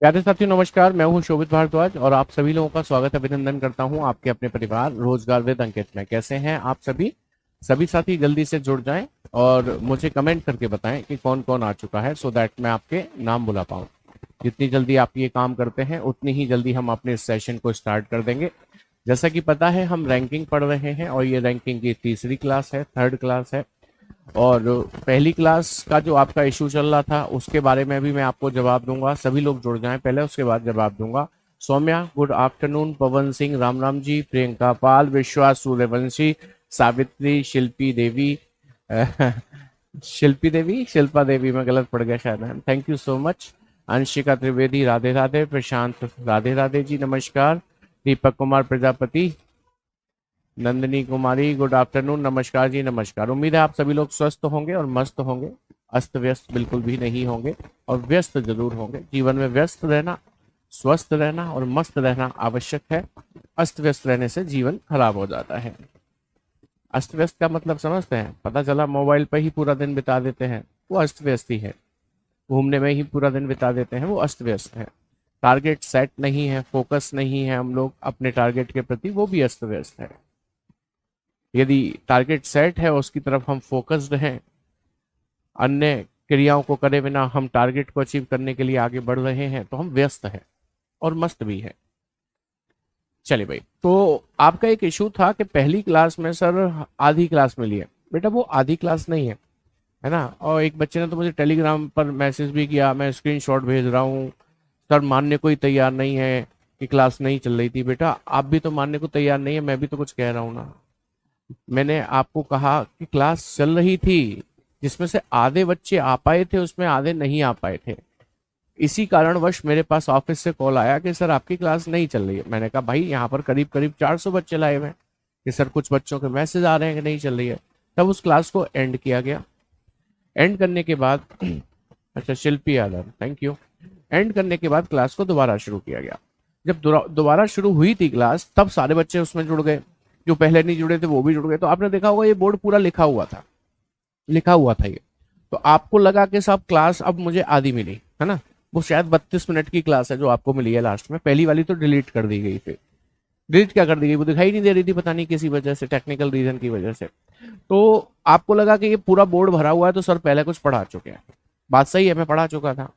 प्यारे साथियों नमस्कार। मैं हूं शोभित भारद्वाज और आप सभी लोगों का स्वागत अभिनंदन करता हूं आपके अपने परिवार रोजगार विद अंकित में। कैसे हैं आप सभी? सभी साथी जल्दी से जुड़ जाएं और मुझे कमेंट करके बताएं कि कौन कौन आ चुका है, सो दैट मैं आपके नाम बुला पाऊं। जितनी जल्दी आप ये काम करते हैं उतनी ही जल्दी हम अपने इस सेशन को स्टार्ट कर देंगे। जैसा कि पता है हम रैंकिंग पढ़ रहे हैं और ये रैंकिंग की तीसरी क्लास है, थर्ड क्लास है। और पहली क्लास का जो आपका इशू चल रहा था उसके बारे में भी मैं आपको जवाब दूंगा। सभी लोग जुड़ जाएं पहले, उसके बाद जवाब दूंगा। सौम्या गुड आफ्टरनून, पवन सिंह, राम राम जी, प्रियंका पाल, विश्वास सूर्यवंशी, सावित्री, शिल्पी देवी शिल्पी देवी, शिल्पा देवी, मैं गलत पड़ गया शायद ma'am, thank you so much. Anshika Trivedi Radhe Radhe, Prashant Radhe Radhe ji नमस्कार, दीपक कुमार प्रजापति, नंदिनी कुमारी गुड आफ्टरनून, नमस्कार जी नमस्कार। उम्मीद है आप सभी लोग स्वस्थ होंगे और मस्त होंगे, अस्त व्यस्त बिल्कुल भी नहीं होंगे और व्यस्त जरूर होंगे। जीवन में व्यस्त रहना, स्वस्थ रहना और मस्त रहना आवश्यक है। अस्त व्यस्त रहने से जीवन खराब हो जाता है। अस्त व्यस्त का मतलब समझते हैं? पता चला मोबाइल पर ही पूरा दिन बिता देते हैं, वो अस्त व्यस्त ही है। घूमने में ही पूरा दिन बिता देते हैं, वो अस्त व्यस्त है। टारगेट सेट नहीं है, फोकस नहीं है हम लोग अपने टारगेट के प्रति, वो भी अस्त व्यस्त है। यदि टारगेट सेट है उसकी तरफ हम फोकस्ड हैं, अन्य क्रियाओं को करे बिना हम टारगेट को अचीव करने के लिए आगे बढ़ रहे हैं, तो हम व्यस्त हैं और मस्त भी है। चलिए भाई, तो आपका एक इशू था कि पहली क्लास में सर आधी क्लास मिली है। बेटा वो आधी क्लास नहीं है ना। और एक बच्चे ने तो मुझे टेलीग्राम पर मैसेज भी किया, मैं स्क्रीनशॉट भेज रहा हूँ, सर मानने को ही तैयार नहीं है कि क्लास नहीं चल रही थी। बेटा आप भी तो मानने को तैयार नहीं है, मैं भी तो कुछ कह रहा हूँ ना। मैंने आपको कहा कि क्लास चल रही थी, जिसमें से आधे बच्चे आ पाए थे, उसमें आधे नहीं आ पाए थे। इसी कारणवश मेरे पास ऑफिस से कॉल आया कि सर आपकी क्लास नहीं चल रही है। मैंने कहा भाई यहाँ पर करीब करीब 400 बच्चे लाए हुए हैं, कि सर कुछ बच्चों के मैसेज आ रहे हैं कि नहीं चल रही है। तब उस क्लास को एंड किया गया। एंड करने के बाद अच्छा शिल्पी यादव थैंक यू। एंड करने के बाद क्लास को दोबारा शुरू किया गया। जब दोबारा शुरू हुई थी क्लास, तब सारे बच्चे उसमें जुड़ गए, जो पहले नहीं जुड़े थे वो भी जुड़ गए। तो आपने देखा होगा ये बोर्ड पूरा लिखा हुआ था, लिखा हुआ था ये। तो आपको लगा कि साहब क्लास अब मुझे आधी मिली है ना। वो शायद 32 मिनट की क्लास है जो आपको मिली है लास्ट में। पहली वाली तो डिलीट कर दी गई थी। डिलीट क्या कर दी गई, वो दिखाई नहीं दे रही थी, पता नहीं किसी वजह से, टेक्निकल रीजन की वजह से। तो आपको लगा कि ये पूरा बोर्ड भरा हुआ है तो सर पहले कुछ पढ़ा चुके हैं। बात सही है, मैं पढ़ा चुका था।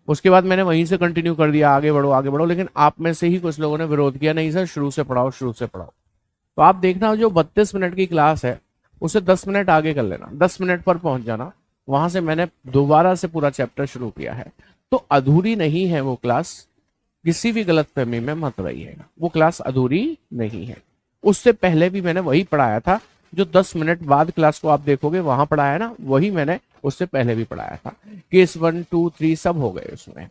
उसके बाद मैंने वहीं से कंटिन्यू कर दिया, आगे बढ़ो आगे बढ़ो। लेकिन आप में से ही कुछ लोगों ने विरोध किया, नहीं सर शुरू से पढ़ाओ शुरू से पढ़ाओ। तो आप देखना जो 32 मिनट की क्लास है उसे 10 मिनट आगे कर लेना, 10 मिनट पर पहुंच जाना। वहां से मैंने दोबारा से पूरा चैप्टर शुरू किया है। तो अधूरी नहीं है वो क्लास, किसी भी गलतफहमी में मत रहिएगा, वो क्लास अधूरी नहीं है। उससे पहले भी मैंने वही पढ़ाया था, जो 10 मिनट बाद क्लास को आप देखोगे वहां पढ़ाया ना, वही मैंने उससे पहले भी पढ़ाया था। केस 1 2 3 सब हो गए उसमें।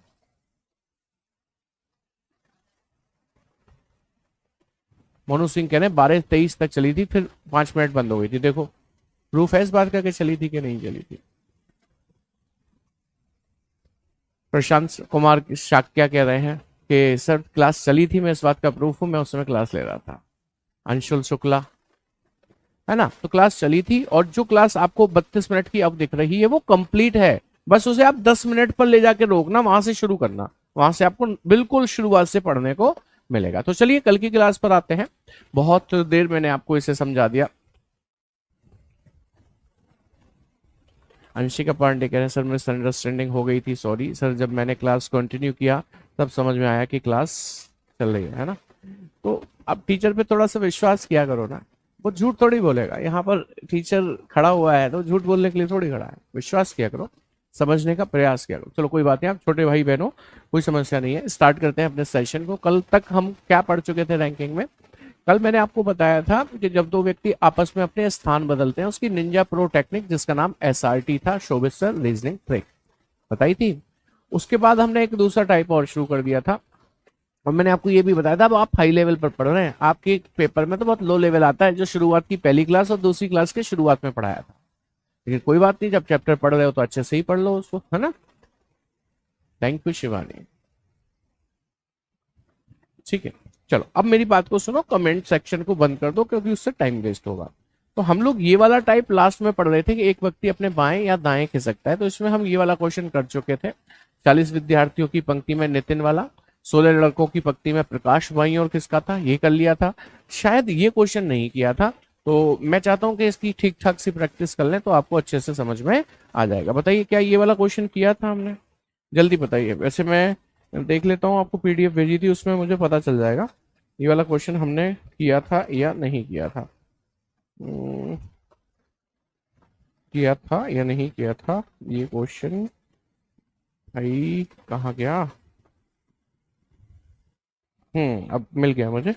मोनू सिंह कह रहे 12 23 तक चली थी, फिर 5 मिनट बंद हो गई थी। देखो प्रूफ है इस बात का कि चली थी कि नहीं चली थी। प्रशांत कुमार क्या कह रहे हैं कि सर क्लास चली थी, मैं इस बात का प्रूफ हूं, मैं उस समय क्लास ले रहा था। अंशुल शुक्ला है ना। तो क्लास चली थी और जो क्लास आपको 32 मिनट की अब दिख रही है वो कंप्लीट है। बस उसे आप 10 मिनट पर ले जाके रोकना, वहां से शुरू करना, वहां से आपको बिल्कुल शुरुआत से पढ़ने को मिलेगा। तो चलिए कल की क्लास पर आते हैं। बहुत देर मैंने आपको इसे समझा दिया। अंशिका पांडे कह रहे हैं सर मिसअंडरस्टैंडिंग हो गई थी, सॉरी सर, जब मैंने क्लास कंटिन्यू किया तब समझ में आया कि क्लास चल रही है ना। तो अब टीचर पे थोड़ा सा विश्वास किया करो ना, वो झूठ थोड़ी बोलेगा। यहाँ पर टीचर खड़ा हुआ है तो झूठ बोलने के लिए थोड़ी खड़ा है। विश्वास किया करो, समझने का प्रयास किया करो। चलो कोई बात नहीं, आप छोटे भाई बहनों, कोई समस्या नहीं है। स्टार्ट करते हैं अपने सेशन को। कल तक हम क्या पढ़ चुके थे रैंकिंग में? कल मैंने आपको बताया था कि जब दो व्यक्ति आपस में अपने स्थान बदलते हैं उसकी निंजा प्रो टेक्निक, जिसका नाम एसआरटी था, शोभित सर रीजनिंग ट्रिक, बताई थी। उसके बाद हमने एक दूसरा टाइप और शुरू कर दिया था और मैंने आपको ये भी बताया था अब आप हाई लेवल पर पढ़ रहे हैं, आपके पेपर में तो बहुत लो लेवल आता है, जो शुरुआत की पहली क्लास और दूसरी क्लास के शुरुआत में पढ़ाया था। लेकिन कोई बात नहीं, जब चैप्टर पढ़ रहे हो तो अच्छे से ही पढ़ लो उसको, है ना। Thank you Shivani. ठीक है, चलो अब मेरी बात को सुनो, कमेंट सेक्शन को बंद कर दो क्योंकि उससे टाइम वेस्ट होगा। तो हम लोग ये वाला टाइप लास्ट में पढ़ रहे थे कि एक व्यक्ति अपने बाएं या दाएं खिसकता है, तो इसमें हम ये वाला क्वेश्चन कर चुके थे। 40 विद्यार्थियों की पंक्ति में नितिन वाला, 16 लड़कों की पंक्ति में प्रकाश बाईं ओर खिसका था, ये कर लिया था। शायद ये क्वेश्चन नहीं किया था, तो मैं चाहता हूं कि इसकी ठीक ठाक सी प्रैक्टिस कर लें तो आपको अच्छे से समझ में आ जाएगा। बताइए क्या ये वाला क्वेश्चन किया था हमने? जल्दी बताइए। वैसे मैं देख लेता हूँ, आपको पीडीएफ भेजी थी, उसमें मुझे पता चल जाएगा ये वाला क्वेश्चन हमने किया था या नहीं किया था। किया था या नहीं किया था ये क्वेश्चन? भाई कहाँ गया? अब मिल गया मुझे।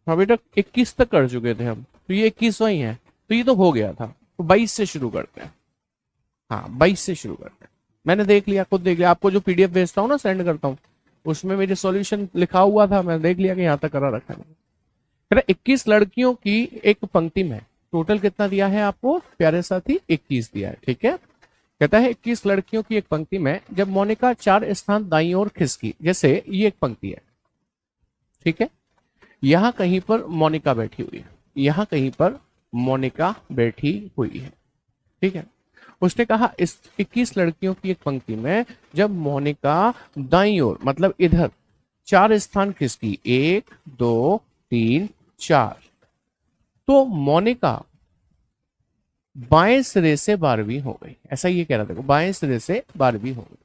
अभी तक 21 तक कर चुके थे हम, तो ये 21वां ही है, तो ये तो हो गया था। तो 22 से शुरू करते हैं। हाँ 22 से शुरू करते हैं। मैंने देख लिया, खुद देख लिया, आपको जो पीडीएफ भेजता हूँ ना, सेंड करता हूँ, उसमें मेरे सॉल्यूशन लिखा हुआ था, मैं देख लिया कि यहाँ तक करा रखा है। 21 लड़कियों की एक पंक्ति में टोटल कितना दिया है आपको प्यारे साथी? 21 दिया है, ठीक है। कहता है 21 लड़कियों की एक पंक्ति में जब मोनिका 4 स्थान दाईं ओर खिसकी, जैसे ये एक पंक्ति है, ठीक है, यहां कहीं पर मोनिका बैठी हुई है, यहां कहीं पर मोनिका बैठी हुई है, ठीक है। उसने कहा इस 21 लड़कियों की एक पंक्ति में जब मोनिका दाईं ओर मतलब इधर 4 स्थान खिसकी, 1 2 3 4, तो मोनिका बाएं सिरे से 12वीं हो गई, ऐसा ये कह रहा था, बाएं सिरे से 12वीं हो गई।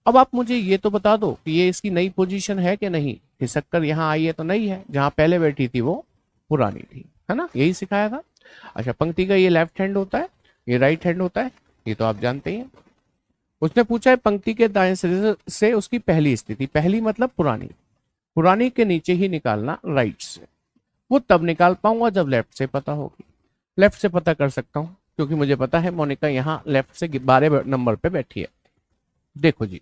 अब आप मुझे ये तो बता दो कि ये इसकी नई पोजीशन है कि नहीं? खिसक कर यहाँ आई है तो नहीं है, जहां पहले बैठी थी वो पुरानी थी, है ना, यही सिखाया था। अच्छा, पंक्ति का ये लेफ्ट हैंड होता है, ये राइट हैंड होता है, ये तो आप जानते ही हैं। उसने पूछा है पंक्ति के दाएं सिरे से उसकी पहली स्थिति, पहली मतलब पुरानी, पुरानी के नीचे ही निकालना राइट से। वो तब निकाल पाऊंगा जब लेफ्ट से पता होगी। लेफ्ट से पता कर सकता हूं क्योंकि मुझे पता है मोनिका यहाँ लेफ्ट से 12 नंबर पे बैठी है। देखो जी,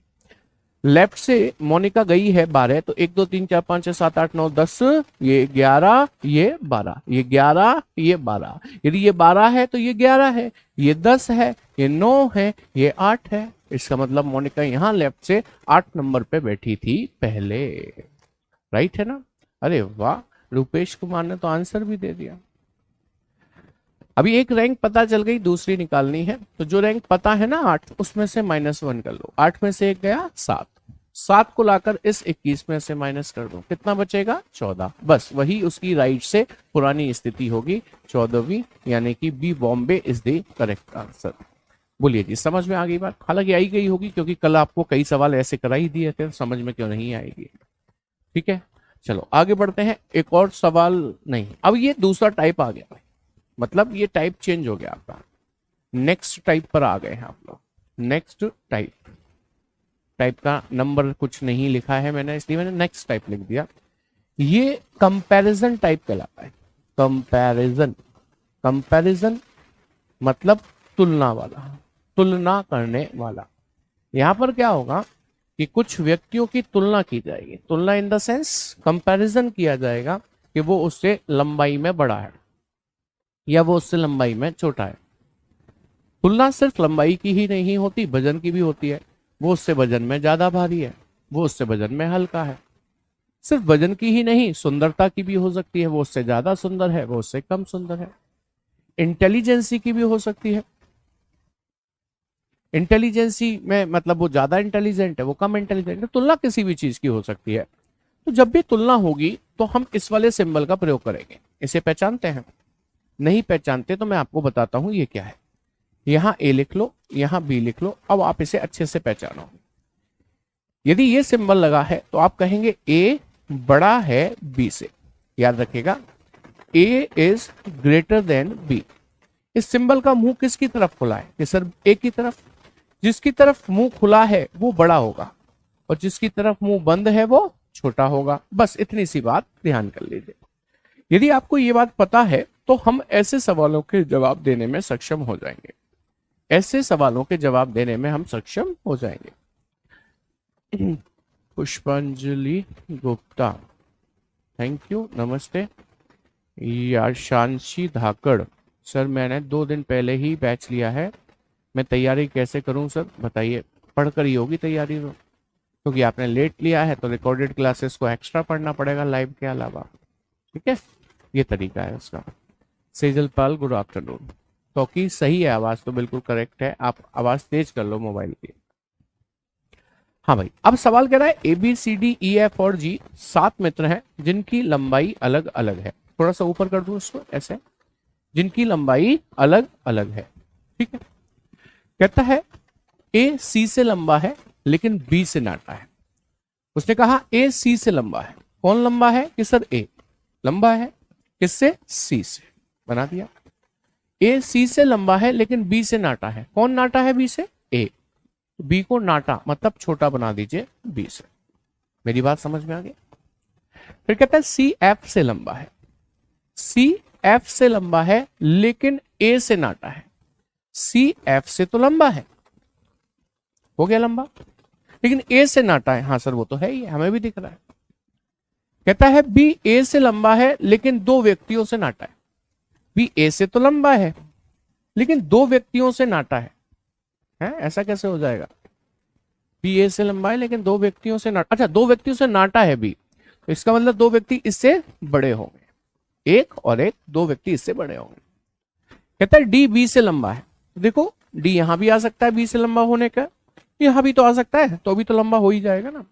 लेफ्ट से मोनिका गई है 12, तो 1 2 3 4 5 6 7 8 9 10, ये 11, ये 12, ये 11, ये 12। यदि ये 12 है तो ये 11 है, ये 10 है, ये 9 है, ये 8 है। इसका मतलब मोनिका यहाँ लेफ्ट से 8 नंबर पे बैठी थी पहले, राइट है ना? अरे वाह, रुपेश कुमार ने तो आंसर भी दे दिया। अभी एक रैंक पता चल गई, दूसरी निकालनी है। तो जो रैंक पता है ना 8, उसमें से -1 कर लो। 8 में से 1 गया 7, 7 को लाकर इस 21 में से माइनस कर दो, कितना बचेगा? 14। बस वही उसकी राइट से पुरानी स्थिति होगी, 14वीं, यानी कि B Bombay is the correct answer. बोलिए जी, समझ में आ गई बात? हालांकि आई गई होगी क्योंकि कल आपको कई सवाल ऐसे करा ही दिए थे, समझ में क्यों नहीं आएगी? ठीक है, चलो आगे बढ़ते हैं। एक और सवाल नहीं, अब ये दूसरा टाइप आ गया, मतलब ये टाइप चेंज हो गया आपका, नेक्स्ट टाइप पर आ गए हैं आप लोग। नेक्स्ट टाइप, टाइप का नंबर कुछ नहीं लिखा है मैंने, इसलिए मैंने नेक्स्ट टाइप लिख दिया। ये कंपैरिजन टाइप कहलाता है। कंपैरिजन, कंपैरिजन मतलब तुलना वाला, तुलना करने वाला। यहां पर क्या होगा कि कुछ व्यक्तियों की तुलना की जाएगी, तुलना इन द सेंस कंपैरिजन किया जाएगा कि वो उससे लंबाई में बड़ा है या वो उससे लंबाई में छोटा है। तुलना सिर्फ लंबाई की ही नहीं होती, वजन की भी होती है। वो उससे वजन में ज्यादा भारी है, वो उससे वजन में हल्का है। सिर्फ वजन की ही नहीं, सुंदरता की भी हो सकती है, वो उससे ज्यादा सुंदर है, वो उससे कम सुंदर है। इंटेलिजेंसी की भी हो सकती है, इंटेलिजेंसी में मतलब वो ज्यादा इंटेलिजेंट है, वो कम इंटेलिजेंट है। तुलना किसी भी चीज की हो सकती है। तो जब भी तुलना होगी तो हम इस वाले सिंबल का प्रयोग करेंगे। इसे पहचानते हैं? नहीं पहचानते तो मैं आपको बताता हूं ये क्या है। यहां ए लिख लो, यहां बी लिख लो। अब आप इसे अच्छे से पहचानो। यदि ये सिंबल लगा है तो आप कहेंगे ए बड़ा है बी से। याद रखिएगा, ए इज ग्रेटर देन बी। इस सिंबल का मुंह किसकी तरफ खुला है? कि सर ए की तरफ। जिसकी तरफ मुंह खुला है वो बड़ा होगा और जिसकी तरफ मुंह बंद है वो छोटा होगा। बस इतनी सी बात ध्यान कर लीजिए। यदि आपको ये बात पता है तो हम ऐसे सवालों के जवाब देने में सक्षम हो जाएंगे, ऐसे सवालों के जवाब देने में हम सक्षम हो जाएंगे। पुष्पांजलि गुप्ता, थैंक यू, नमस्ते। याशांशी धाकड़, सर मैंने 2 दिन पहले ही बैच लिया है, मैं तैयारी कैसे करूं सर बताइए? पढ़कर ही होगी तैयारी तो, क्योंकि आपने लेट लिया है तो रिकॉर्डेड क्लासेस को एक्स्ट्रा पढ़ना पड़ेगा लाइव के अलावा। ठीक है, ये तरीका है उसका। सेजल पाल गुड आफ्टरनून। तो की सही है, आवाज तो बिल्कुल करेक्ट है, आप आवाज तेज कर लो मोबाइल की। हाँ भाई, अब सवाल कह रहा है A B C D E F और जी 7 मित्र हैं जिनकी लंबाई अलग अलग है। थोड़ा सा ऊपर कर दूं इसको ऐसे, जिनकी लंबाई अलग अलग है। ठीक है, कहता है ए सी से लंबा है लेकिन बी से नाटा है। उसने कहा ए सी से लंबा है, कौन लंबा है कि सर ए लंबा है, किससे सी से, बना दिया। ए सी से लंबा है लेकिन बी से नाटा है, कौन नाटा है बी से, ए, बी को नाटा मतलब छोटा बना दीजिए बी से। मेरी बात समझ में आ गई। फिर कहता है सी एफ से लंबा है, सी एफ से लंबा है लेकिन ए से नाटा है। सी एफ से तो लंबा है, हो गया लंबा, लेकिन ए से नाटा है। हाँ सर वो तो है ही, हमें भी दिख रहा है। कहता है बी ए से लंबा है लेकिन 2 व्यक्तियों से नाटा है। बी ए से तो लंबा है लेकिन 2 व्यक्तियों से नाटा है, ऐसा कैसे हो जाएगा। बी ए से लंबा है लेकिन 2 व्यक्तियों से नाटा, अच्छा 2 व्यक्तियों से नाटा है बी, तो इसका मतलब 2 व्यक्ति इससे बड़े होंगे, एक और एक, 2 व्यक्ति इससे बड़े होंगे। कहता है डी बी से लंबा है, देखो डी यहां भी आ सकता है बी से लंबा होने का, यहां भी तो आ सकता है, तो अभी तो लंबा हो ही जाएगा ना।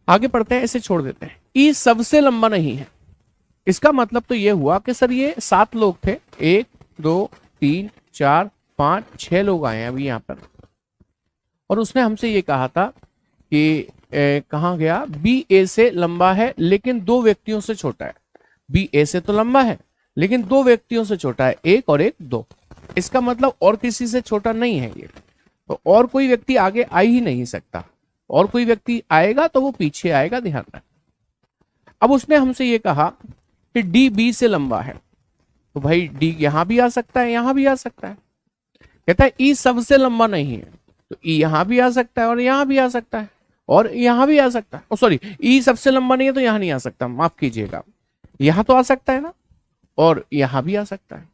आगे पढ़ते हैं, इसे छोड़ देते हैं। ई सबसे लंबा नहीं है, इसका मतलब तो ये हुआ कि सर ये 7 लोग थे, 1 2 3 4 5 6 लोग आए हैं अभी यहां पर, और उसने हमसे ये कहा था कि कहाँ गया, बी ए से लंबा है लेकिन 2 व्यक्तियों से छोटा है। बी ए से तो लंबा है लेकिन 2 व्यक्तियों से छोटा है, एक और एक 2, इसका मतलब और किसी से छोटा नहीं है ये, तो और कोई व्यक्ति आगे आ ही नहीं सकता, और कोई व्यक्ति आएगा तो वो पीछे आएगा, ध्यान रखें। अब उसने हमसे ये कहा कि डी बी से लंबा है, तो भाई डी यहां भी आ सकता है, यहां भी आ सकता है। कहता है ई सबसे लंबा नहीं है, तो ई यहां भी आ सकता है और यहां भी आ सकता है और यहां भी आ सकता है, सॉरी ई सबसे लंबा नहीं है तो यहां नहीं आ सकता, माफ कीजिएगा, यहां तो आ सकता है ना, और यहां भी आ सकता है।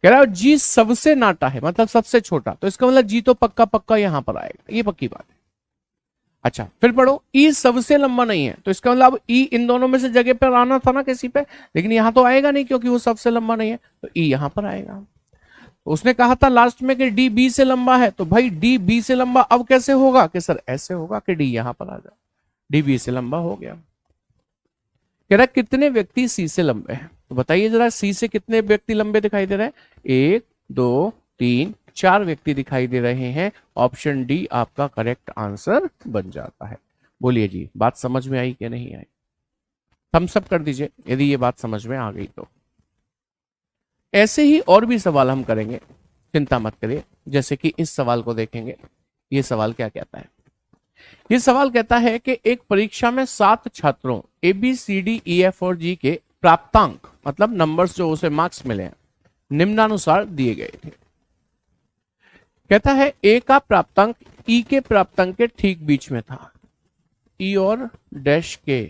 कह रहा है जी सबसे नाटा है मतलब सबसे छोटा, तो इसका मतलब जी तो पक्का पक्का यहां पर आएगा, ये पक्की बात है। अच्छा फिर पढ़ो, ई सबसे लंबा नहीं है, तो इसका मतलब ई इन दोनों में से जगह पर आना था ना किसी पे, लेकिन यहां तो आएगा नहीं क्योंकि वो सबसे लंबा नहीं है, तो ई यहां पर आएगा। तो उसने कहा था लास्ट में कि डी बी से लंबा है, तो भाई डी बी से लंबा अब कैसे होगा कि सर ऐसे होगा कि डी यहां पर आ जाए, डी बी से लंबा हो गया। कह रहा कितने व्यक्ति सी से लंबे हैं, तो बताइए जरा सी से कितने व्यक्ति लंबे दिखाई दे रहे हैं, 1 2 3 4 व्यक्ति दिखाई दे रहे हैं। ऑप्शन डी आपका करेक्ट आंसर बन जाता है। बोलिए जी, बात समझ में आई कि नहीं आई, थम्स अप कर दीजिए यदि ये बात समझ में आ गई तो। ऐसे ही और भी सवाल हम करेंगे, चिंता मत करिए। जैसे कि इस सवाल को देखेंगे, ये सवाल क्या कहता है। ये सवाल कहता है कि एक परीक्षा में 7 छात्रों A B C D E F और जी के प्राप्तांक मतलब नंबर्स जो उसे मार्क्स मिले हैं निम्नानुसार दिए गए थे। कहता है ए का प्राप्तांक ई के प्राप्तांक के ठीक बीच में था। ई और डैश के,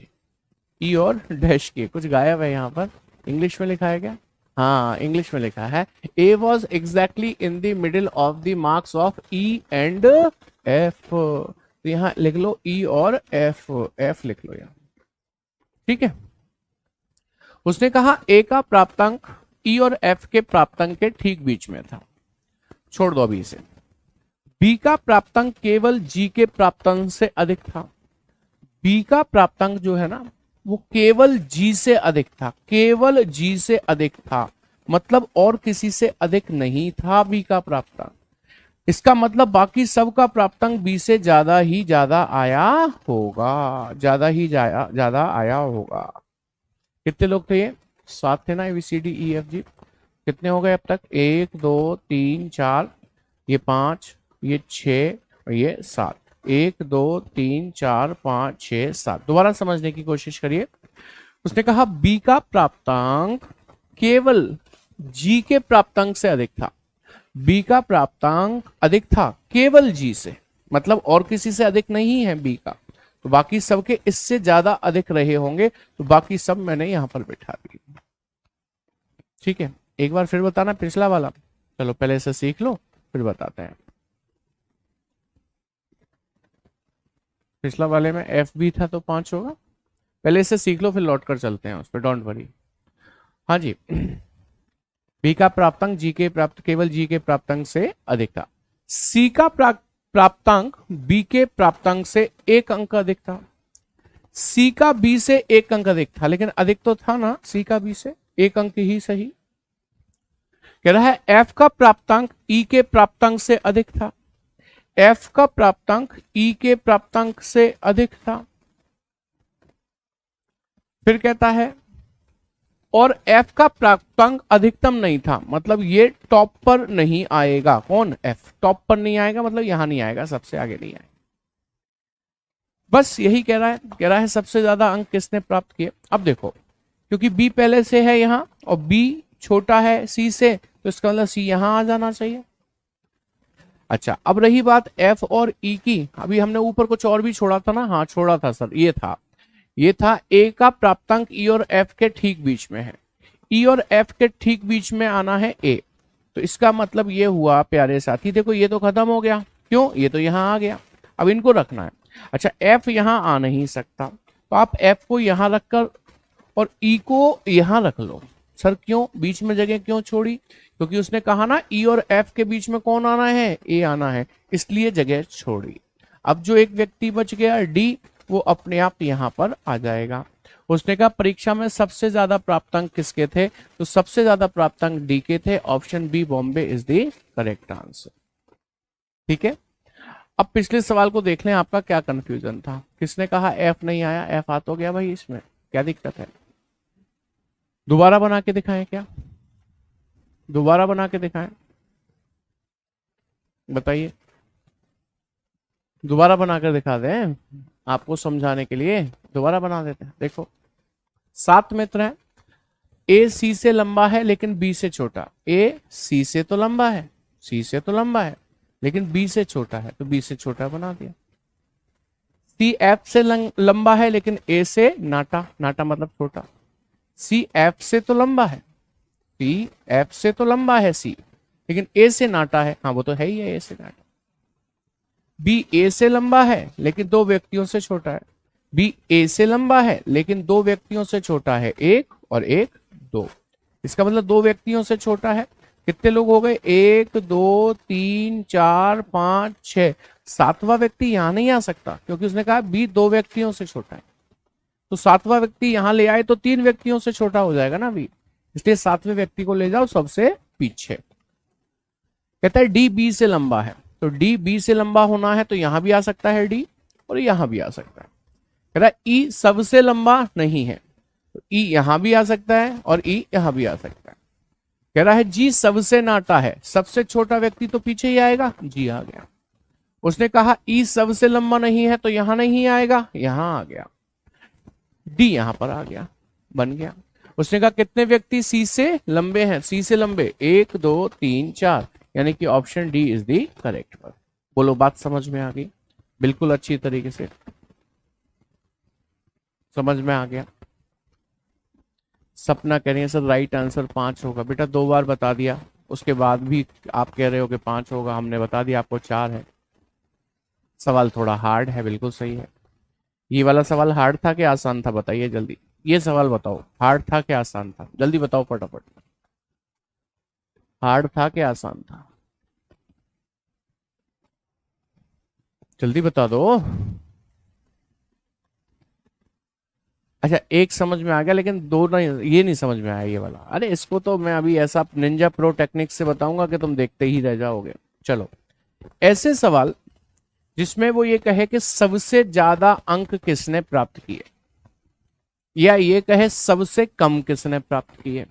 ई और डैश के, कुछ गायब है यहां पर, इंग्लिश में लिखा है क्या, हाँ इंग्लिश में लिखा है, ए was exactly in the middle of the marks of E and F, तो यहां लिख लो ई और एफ, एफ लिख लो यहां, ठीक है। उसने कहा ए का प्राप्तांक ई और एफ के प्राप्तांक के ठीक बीच में था, छोड़ दो अभी इसे। बी का प्राप्तांक केवल जी के प्राप्तांक से अधिक था। बी का प्राप्तांक जो है ना वो केवल जी से अधिक था, केवल जी से अधिक था, मतलब और किसी से अधिक नहीं था बी का प्राप्तांक। इसका मतलब बाकी सब का प्राप्तांक बी से ज्यादा ही ज्यादा आया होगा, ज्यादा ही ज्यादा आया होगा। कितने लोग थे ये, 7 थे ना, A B C D E F G, कितने हो गए अब तक, 1 2 3 4, ये 5, ये 6 और ये 7, 1 2 3 4 5 6 7। दोबारा समझने की कोशिश करिए। उसने कहा बी का प्राप्तांक केवल जी के प्राप्तांक से अधिक था, बी का प्राप्तांक अधिक था केवल जी से, मतलब और किसी से अधिक नहीं है बी का, तो बाकी सबके इससे ज्यादा अधिक रहे होंगे, तो बाकी सब मैंने यहां पर बिठा दी, ठीक है। एक बार फिर बताना पिछला वाला, चलो पहले से सीख लो फिर बताते हैं। पिछला वाले में एफ बी था तो 5 होगा, पहले इसे सीख लो फिर लौट कर चलते हैं उस पर, डोंट वरी। हाँ जी, बी का प्राप्तांक जी के प्राप्त केवल जी के प्राप्तांक से अधिक था। सी का प्राप्तांक बी के प्राप्तांक से 1 अंक अधिक था। सी का बी से 1 अंक अधिक था, लेकिन अधिक तो था ना सी का बी से, 1 अंक ही सही। कह रहा है एफ का प्राप्तांक ई के प्राप्तांक से अधिक था। एफ का प्राप्तांक ई के प्राप्तांक से अधिक था। फिर कहता है और एफ का प्राप्तांक अधिकतम नहीं था, मतलब ये टॉप पर नहीं आएगा। कौन? एफ टॉप पर नहीं आएगा, मतलब यहां नहीं आएगा, सबसे आगे नहीं आएगा। बस यही कह रहा है सबसे ज्यादा अंक किसने प्राप्त किए। अब देखो, क्योंकि बी पहले से है यहां और बी छोटा है सी से, तो इसका मतलब सी यहां आ जाना चाहिए। अच्छा, अब रही बात एफ और ई की। अभी हमने ऊपर कुछ और भी छोड़ा था ना? हाँ छोड़ा था सर, ये था ए का प्राप्तांक ई और एफ के ठीक बीच में है। ई और एफ के ठीक बीच में आना है ए, तो इसका मतलब ये हुआ प्यारे साथी, देखो ये तो खत्म हो गया, क्यों? ये तो यहां आ गया, अब इनको रखना है। अच्छा, एफ यहां आ नहीं सकता, तो आप एफ को यहां रखकर और ई को यहां रख लो। सर क्यों बीच में जगह क्यों छोड़ी? क्योंकि उसने कहा ना ई और एफ के बीच में कौन आना है? ए आना है, इसलिए जगह छोड़ी। अब जो एक व्यक्ति बच गया डी, वो अपने आप यहां पर आ जाएगा। उसने कहा परीक्षा में सबसे ज्यादा प्राप्तांक किसके थे? तो सबसे ज्यादा प्राप्तांक डी के थे। Option B Bombay is the correct answer. ठीक है, अब पिछले सवाल को देख लें, आपका क्या कंफ्यूजन था। किसने कहा एफ नहीं आया? एफ आ तो गया भाई, इसमें क्या दिक्कत है? दोबारा बना के दिखाएं क्या? दोबारा बना के दिखाएं, बताइए। दोबारा बनाकर दिखा दें आपको समझाने के लिए, दोबारा बना देते हैं। देखो 7 मित्र हैं, ए सी से लंबा है लेकिन बी से छोटा। ए सी से तो लंबा है, सी से तो लंबा है, लेकिन बी से छोटा है, तो बी से छोटा बना दिया। सी एफ से लंबा है लेकिन ए से नाटा, नाटा मतलब छोटा। सी एफ से तो लंबा है, सी एफ से तो लंबा है सी, लेकिन ए से नाटा है। हाँ वो तो है ही है, ए से नाटा। बी ए से लंबा है लेकिन 2 व्यक्तियों से छोटा है। बी ए से लंबा है लेकिन 2 व्यक्तियों से छोटा है, 1 और 1 2। इसका मतलब 2 व्यक्तियों से छोटा है। कितने लोग हो गए? 1 2 3 4 5 6। 7वां व्यक्ति यहां नहीं आ सकता, क्योंकि उसने कहा बी 2 व्यक्तियों से छोटा है। तो 7वां व्यक्ति यहां ले आए तो 3 व्यक्तियों से छोटा हो जाएगा ना बी, इसलिए 7वें व्यक्ति को ले जाओ सबसे पीछे। कहता है डी बी से लंबा है, तो डी बी से लंबा होना है तो यहां भी आ सकता है डी, और यहां भी आ सकता है। कह रहा है ई सबसे लंबा नहीं है, तो ई यहां भी आ सकता है और ई यहां भी आ सकता है। कह रहा है जी सबसे नाटा है, सबसे छोटा व्यक्ति तो पीछे ही आएगा, जी आ गया। उसने कहा ई सबसे लंबा नहीं है, तो यहां नहीं आएगा, यहां आ गया। डी यहां पर आ गया, बन गया। उसने कहा कितने व्यक्ति सी से लंबे हैं? सी से लंबे 1 2 3 4, यानी कि option D is the correct one. बोलो बात समझ में आ गई? बिल्कुल अच्छी तरीके से समझ में आ गया। सपना कह रही है सर राइट आंसर 5 होगा। बेटा 2 बार बता दिया, उसके बाद भी आप कह रहे हो कि 5 होगा, हमने बता दिया आपको 4 है। सवाल थोड़ा हार्ड है, बिल्कुल सही है। ये वाला सवाल हार्ड था कि आसान था? बताइए जल्दी, ये सवाल बताओ, हार्ड था कि आसान था? जल्दी बताओ फटाफट, हार्ड था कि आसान था? जल्दी बता दो। अच्छा एक समझ में आ गया, लेकिन 2 नहीं, ये नहीं समझ में आया ये वाला। अरे इसको तो मैं अभी ऐसा निंजा प्रो टेक्निक से बताऊंगा कि तुम देखते ही रह जाओगे। चलो, ऐसे सवाल जिसमें वो ये कहे कि सबसे ज्यादा अंक किसने प्राप्त किए, या ये कहे सबसे कम किसने प्राप्त किए,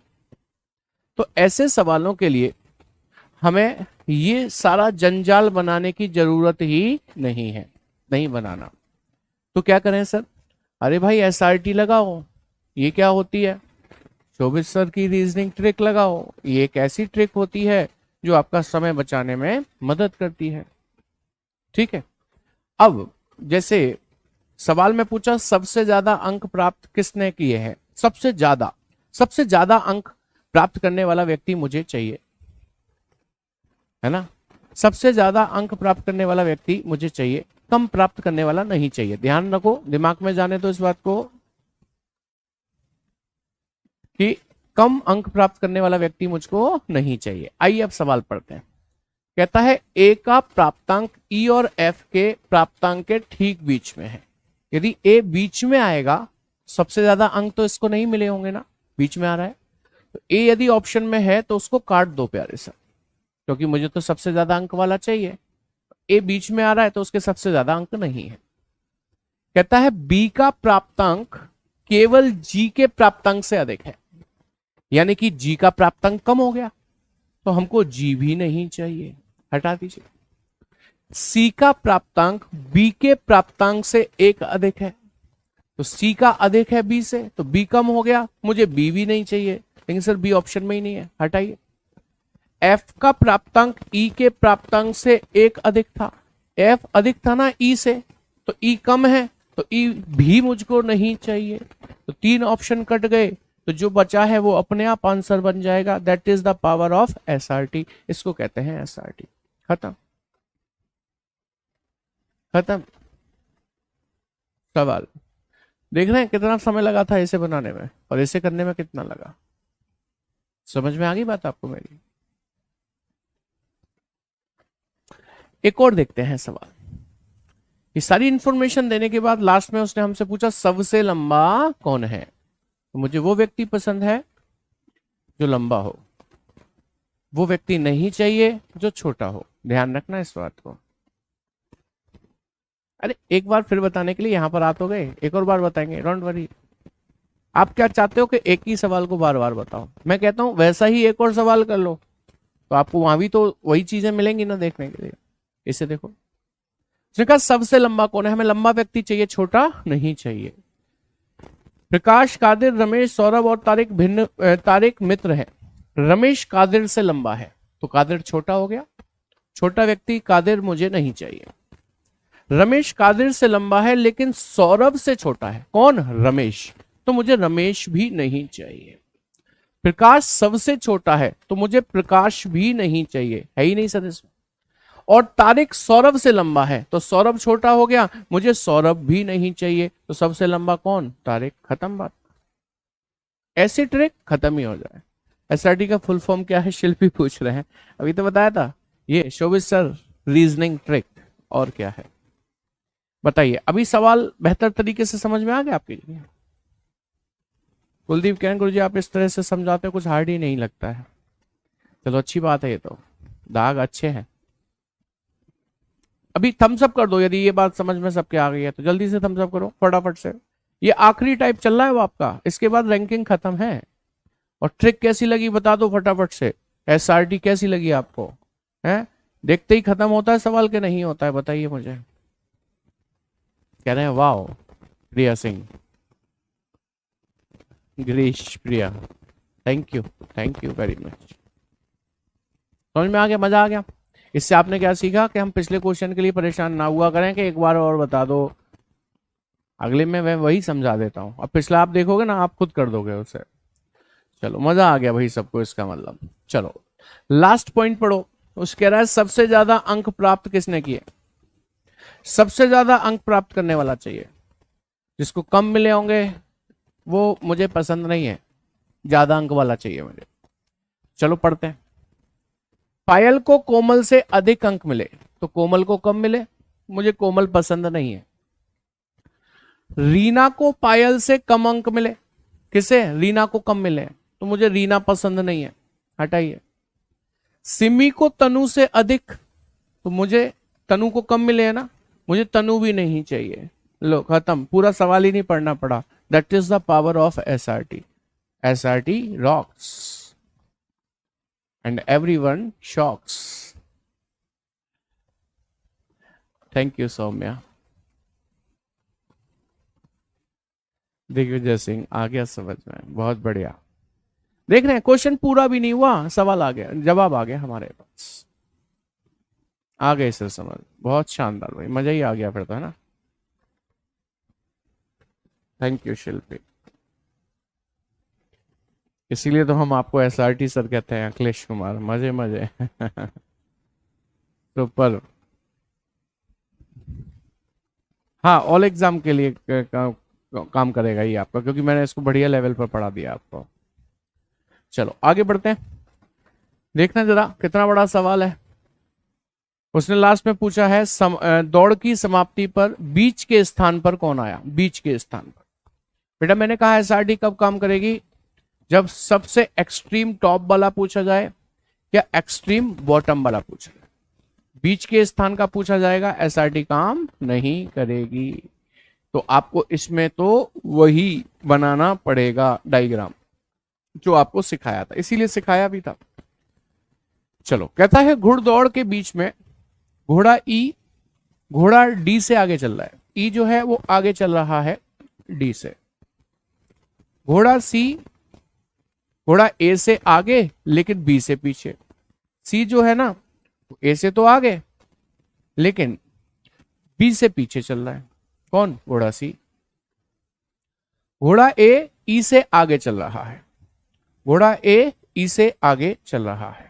तो ऐसे सवालों के लिए हमें ये सारा जंजाल बनाने की जरूरत ही नहीं है, नहीं बनाना। तो क्या करें सर? अरे भाई एसआरटी लगाओ। ये क्या होती है? शोभित सर की रीजनिंग ट्रिक लगाओ। ये एक ऐसी ट्रिक होती है जो आपका समय बचाने में मदद करती है। ठीक है, अब जैसे सवाल में पूछा सबसे ज्यादा अंक प्राप्त किसने किए हैं, सबसे ज्यादा अंक प्राप्त करने वाला व्यक्ति मुझे चाहिए, है ना? सबसे ज्यादा अंक प्राप्त करने वाला व्यक्ति मुझे चाहिए, कम प्राप्त करने वाला नहीं चाहिए। ध्यान रखो, दिमाग में जाने दो इस बात को कि कम अंक प्राप्त करने वाला व्यक्ति मुझको नहीं चाहिए। आइए अब सवाल पढ़ते हैं। कहता है ए का प्राप्तांक ई और एफ के प्राप्तांक के ठीक बीच में है। यदि ए बीच में आएगा, सबसे ज्यादा अंक तो इसको नहीं मिले होंगे ना, बीच में आ रहा है, तो ए यदि ऑप्शन में है तो उसको काट दो प्यारे सर, क्योंकि मुझे तो सबसे ज्यादा अंक वाला चाहिए। ए बीच में आ रहा है तो उसके सबसे ज्यादा अंक नहीं है। कहता है बी का प्राप्तांक केवल जी के प्राप्तांक से अधिक है, यानी कि जी का प्राप्तांक कम हो गया, तो हमको जी भी नहीं चाहिए, हटा दीजिए। सी का प्राप्तांक बी के प्राप्तांक से एक अधिक है, तो सी का अधिक है बी से, तो बी कम हो गया, मुझे बी भी नहीं चाहिए, लेकिन सर बी ऑप्शन में ही नहीं है, हटाइए। एफ का प्राप्तांक ई के प्राप्तांक से एक अधिक था, एफ अधिक था ना ई से, तो ई कम है, तो ई भी मुझको नहीं चाहिए, तो तीन ऑप्शन कट गए, तो जो बचा है वो अपने आप आंसर बन जाएगा। That is the power of SRT, इसको कहते हैं एसआरटी। खत्म खत्म। सवाल देख रहे हैं कितना समय लगा था इसे बनाने में, और इसे करने में कितना लगा। समझ में आ गई बात आपको मेरी। एक और देखते हैं सवाल। ये सारी इंफॉर्मेशन देने के बाद लास्ट में उसने हमसे पूछा सबसे लंबा कौन है, तो मुझे वो व्यक्ति पसंद है जो लंबा हो, वो व्यक्ति नहीं चाहिए जो छोटा हो। ध्यान रखना इस बात को। अरे एक बार फिर बताने के लिए यहां पर आ तो गए, एक और बार बताएंगे, डोंट वरी। आप क्या चाहते हो कि एक ही सवाल को बार बार बताओ? मैं कहता हूं वैसा ही एक और सवाल कर लो, तो आपको वहां भी तो वही चीजें मिलेंगी ना देखने के लिए। इसे देखो, उसने कहा सबसे लंबा कौन है, हमें लंबा व्यक्ति चाहिए, छोटा नहीं चाहिए। प्रकाश, कादिर, रमेश, सौरभ और तारिक मित्र हैं। रमेश कादिर से लंबा है, तो कादिर छोटा हो गया, छोटा व्यक्ति कादिर मुझे नहीं चाहिए। रमेश कादिर से लंबा है लेकिन सौरभ से छोटा है, कौन? रमेश, तो मुझे रमेश भी नहीं चाहिए। प्रकाश सबसे छोटा है, तो मुझे प्रकाश भी नहीं चाहिए, है ही नहीं सर इसमें। और तारिक सौरभ से लंबा है, तो सौरभ छोटा हो गया, मुझे सौरभ भी नहीं चाहिए, तो सबसे लंबा कौन? तारिक। खत्म बात। ऐसी ट्रिक खत्म ही हो जाए। एसआरटी का फुल फॉर्म क्या है शिल्पी पूछ रहे हैं, अभी तो बताया था, ये शोभित सर रीजनिंग ट्रिक। और क्या है बताइए। अभी सवाल बेहतर तरीके से समझ में आ गया आपके लिए? कुलदीप कह गुरु जी आप इस तरह से समझाते हो, कुछ हार्ड ही नहीं लगता है। चलो अच्छी बात है, ये तो दाग अच्छे हैं। अभी थम्स अप कर दो यदि ये बात समझ में सबके आ गई है, तो जल्दी से थम्स अप करो फटाफट से। ये आखिरी टाइप चल रहा है वो आपका, इसके बाद रैंकिंग खत्म है। और ट्रिक कैसी लगी बता दो फटाफट से। एसआरटी कैसी लगी आपको? है देखते ही खत्म होता है सवाल के नहीं होता है? बताइए मुझे। कह रहे हैं wow Priya Singh, Girish Priya, thank you very much. समझ में आ गया, मजा आ गया। इससे आपने क्या सीखा कि हम पिछले क्वेश्चन के लिए परेशान ना हुआ करें कि एक बार और बता दो, अगले में मैं वही समझा देता हूं। अब पिछला आप देखोगे ना, आप खुद कर दोगे उसे। चलो मजा आ गया भाई सबको, इसका मतलब। चलो लास्ट पॉइंट पढ़ो। उस कह रहा है सबसे ज्यादा अंक प्राप्त किसने किए? सबसे ज्यादा अंक प्राप्त करने वाला चाहिए, जिसको कम मिले होंगे वो मुझे पसंद नहीं है, ज्यादा अंक वाला चाहिए मुझे। चलो पढ़ते हैं। पायल को कोमल से अधिक अंक मिले, तो कोमल को कम मिले, मुझे कोमल पसंद नहीं है। रीना को पायल से कम अंक मिले, किसे? रीना को कम मिले, तो मुझे रीना पसंद नहीं है, हटाइए। सिमी को तनु से अधिक, तो मुझे तनु को कम मिले है ना, मुझे तनु भी नहीं चाहिए। लो खत्म, पूरा सवाल ही नहीं पढ़ना पड़ा। That is the power of SRT. SRT rocks and everyone shocks. Thank you Saumya. Digvijay Singh आ गया समझ में, बहुत बढ़िया। देख रहे हैं क्वेश्चन पूरा भी नहीं हुआ, सवाल आ गया, जवाब आ गया हमारे पास, आ गए सर समझ। बहुत शानदार भाई, मजा ही आ गया फिर तो, है ना। थैंक यू शिल्पी। इसीलिए तो हम आपको एसआरटी सर कहते हैं, अखिलेश कुमार। मजे मजे सुपर। हाँ ऑल एग्जाम के लिए काम करेगा ये आपका, क्योंकि मैंने इसको बढ़िया लेवल पर पढ़ा दिया आपको। चलो आगे बढ़ते हैं, देखना जरा कितना बड़ा सवाल है। उसने लास्ट में पूछा है दौड़ की समाप्ति पर बीच के स्थान पर कौन आया, बीच के स्थान पर। बेटा मैंने कहा एसआरडी कब काम करेगी, जब सबसे एक्सट्रीम टॉप वाला पूछा जाए या एक्सट्रीम बॉटम वाला पूछा जाए। बीच के स्थान का पूछा जाएगा, एसआरडी काम नहीं करेगी। तो आपको इसमें तो वही बनाना पड़ेगा डायग्राम जो आपको सिखाया था, इसीलिए सिखाया भी था। चलो कहता है घुड़दौड़ के बीच में घोड़ा ई, घोड़ा डी से आगे चल रहा है, ई जो है वो आगे चल रहा है डी से। घोड़ा सी, घोड़ा ए से आगे लेकिन बी से पीछे। सी जो है ना ए से तो आगे लेकिन बी से पीछे चल रहा है। कौन, घोड़ा सी। घोड़ा ए ई से आगे चल रहा है, घोड़ा ए ई से आगे चल रहा है।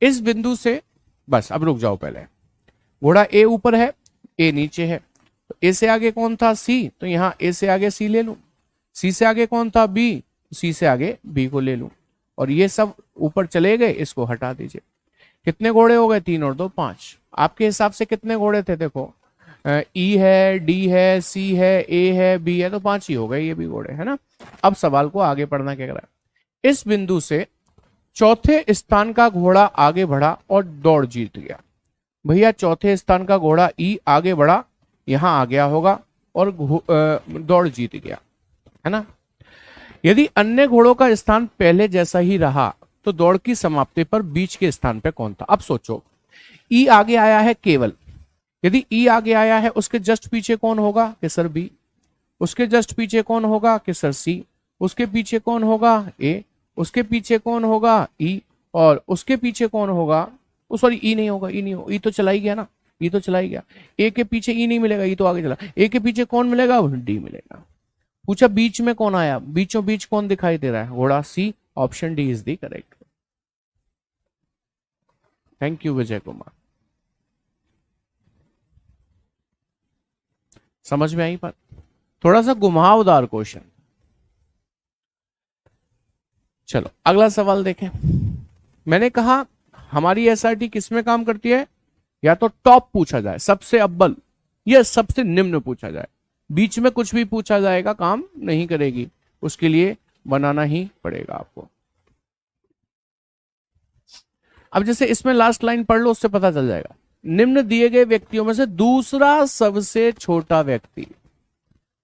इस बिंदु से बस अब रुक जाओ पहले, घोड़ा ए ऊपर है ए नीचे है, तो ए से आगे कौन था सी, तो यहां ए से आगे सी ले लूं। सी से आगे कौन था बी, सी से आगे बी को ले लूं। और ये सब ऊपर चले गए, इसको हटा दीजिए। कितने घोड़े हो गए, 3 और 2 5। आपके हिसाब से कितने घोड़े थे, देखो ई है, डी है, सी है, ए है, बी है, तो 5 ही हो गए, ये भी घोड़े है ना। अब सवाल को आगे पढ़ना क्या कह रहा है। इस बिंदु से चौथे स्थान का घोड़ा आगे बढ़ा और दौड़ जीत गया। भैया चौथे स्थान का घोड़ा ई आगे बढ़ा, यहां आ गया होगा और दौड़ जीत गया, है ना। यदि अन्य घोड़ों का स्थान पहले जैसा ही रहा तो दौड़ की समाप्ति पर बीच के स्थान पे कौन था। अब सोचो, ई आगे आया है केवल, यदि ई आगे आया है उसके जस्ट पीछे कौन होगा, कि सर बी। उसके जस्ट पीछे कौन होगा, कि सर सी। उसके पीछे कौन होगा, ए। उसके पीछे कौन होगा, ई। और उसके पीछे कौन होगा, सॉरी ई नहीं होगा, ई नहीं होगा, ई तो चला ही गया ना, ई तो चला ही गया। ए के पीछे ई नहीं मिलेगा, ई तो आगे चला। ए के पीछे कौन मिलेगा, डी मिलेगा। पूछा बीच में कौन आया, बीचों बीच कौन दिखाई दे रहा है, घोड़ा C. Option D is the correct. Thank you Vijay Kumar. समझ में आई बात, थोड़ा सा घुमावदार क्वेश्चन। चलो अगला सवाल देखें। मैंने कहा हमारी एसआरटी किस में काम करती है, या तो टॉप पूछा जाए सबसे अव्वल, या सबसे निम्न पूछा जाए। बीच में कुछ भी पूछा जाएगा काम नहीं करेगी, उसके लिए बनाना ही पड़ेगा आपको। अब जैसे इसमें लास्ट लाइन पढ़ लो, उससे पता चल जाएगा। निम्न दिए गए व्यक्तियों में से दूसरा सबसे छोटा व्यक्ति,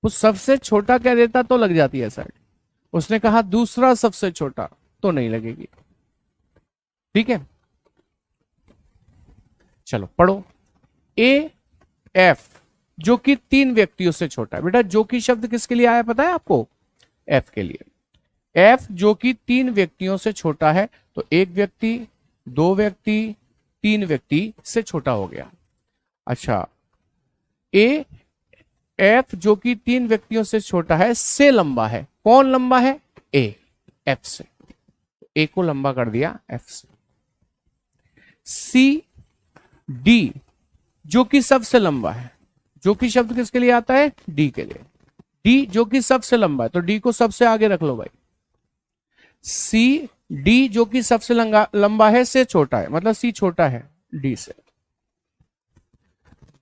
वो सबसे छोटा कह देता तो लग जाती है एसआरटी, उसने कहा दूसरा सबसे छोटा तो नहीं लगेगी। ठीक है, चलो पढ़ो। ए एफ जो कि 3 व्यक्तियों से छोटा है। बेटा जो कि शब्द किसके लिए आया पता है आपको, एफ के लिए। एफ जो कि 3 व्यक्तियों से छोटा है, तो 1 व्यक्ति, 2 व्यक्ति, 3 व्यक्ति से छोटा हो गया। अच्छा, ए एफ जो कि 3 व्यक्तियों से छोटा है से लंबा है। कौन लंबा है, ए, एफ से। ए को लंबा कर दिया एफ से। सी डी जो कि सबसे लंबा है, जो कि शब्द किसके लिए आता है, डी के लिए। डी जो कि सबसे लंबा है, तो डी को सबसे आगे रख लो भाई। सी डी जो कि सबसे लंबा है से छोटा है, मतलब सी छोटा है डी से।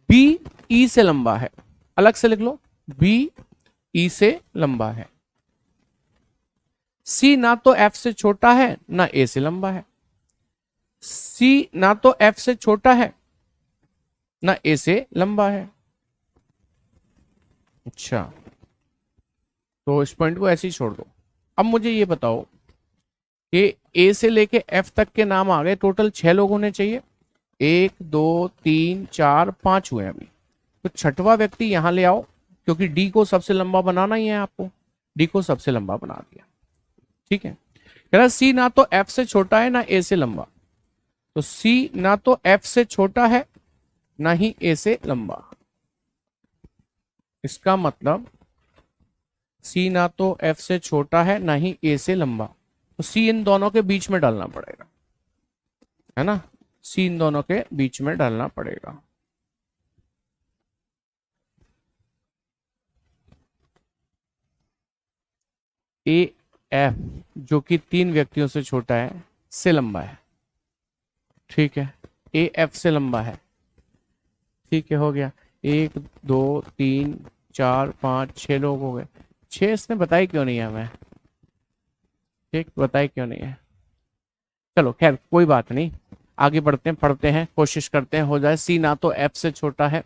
बी ई से लंबा है, अलग से लिख लो, बी ई से लंबा है। सी ना तो एफ से छोटा है ना ए से लंबा है। सी ना तो एफ से छोटा है ना ए से लंबा है। अच्छा, तो इस पॉइंट को ऐसे ही छोड़ दो। अब मुझे ये बताओ कि ए से लेके एफ तक के नाम आ गए, टोटल 6 लोग होने चाहिए। 1 2 3 4 5 हुए अभी, तो छठवां व्यक्ति यहां ले आओ, क्योंकि डी को सबसे लंबा बनाना ही है आपको। डी को सबसे लंबा बना दिया, ठीक है। कह रहा सी ना तो एफ से छोटा है ना ए से लंबा, तो सी ना तो एफ से छोटा है ना ही ए से लंबा। इसका मतलब सी ना तो एफ से छोटा है ना ही ए से लंबा, तो सी इन दोनों के बीच में डालना पड़ेगा, है ना। सी इन दोनों के बीच में डालना पड़ेगा। ए एफ जो कि 3 व्यक्तियों से छोटा है से लंबा है। ठीक है, ए एफ से लंबा है। ठीक है, हो गया। 1 2 3 4 5 6 लोग हो गए। 6 इसने बताई क्यों नहीं है हमें? ठीक, बताई क्यों नहीं है? चलो खैर कोई बात नहीं, आगे बढ़ते हैं, पढ़ते हैं, कोशिश करते हैं हो जाए। सी ना तो एफ से छोटा है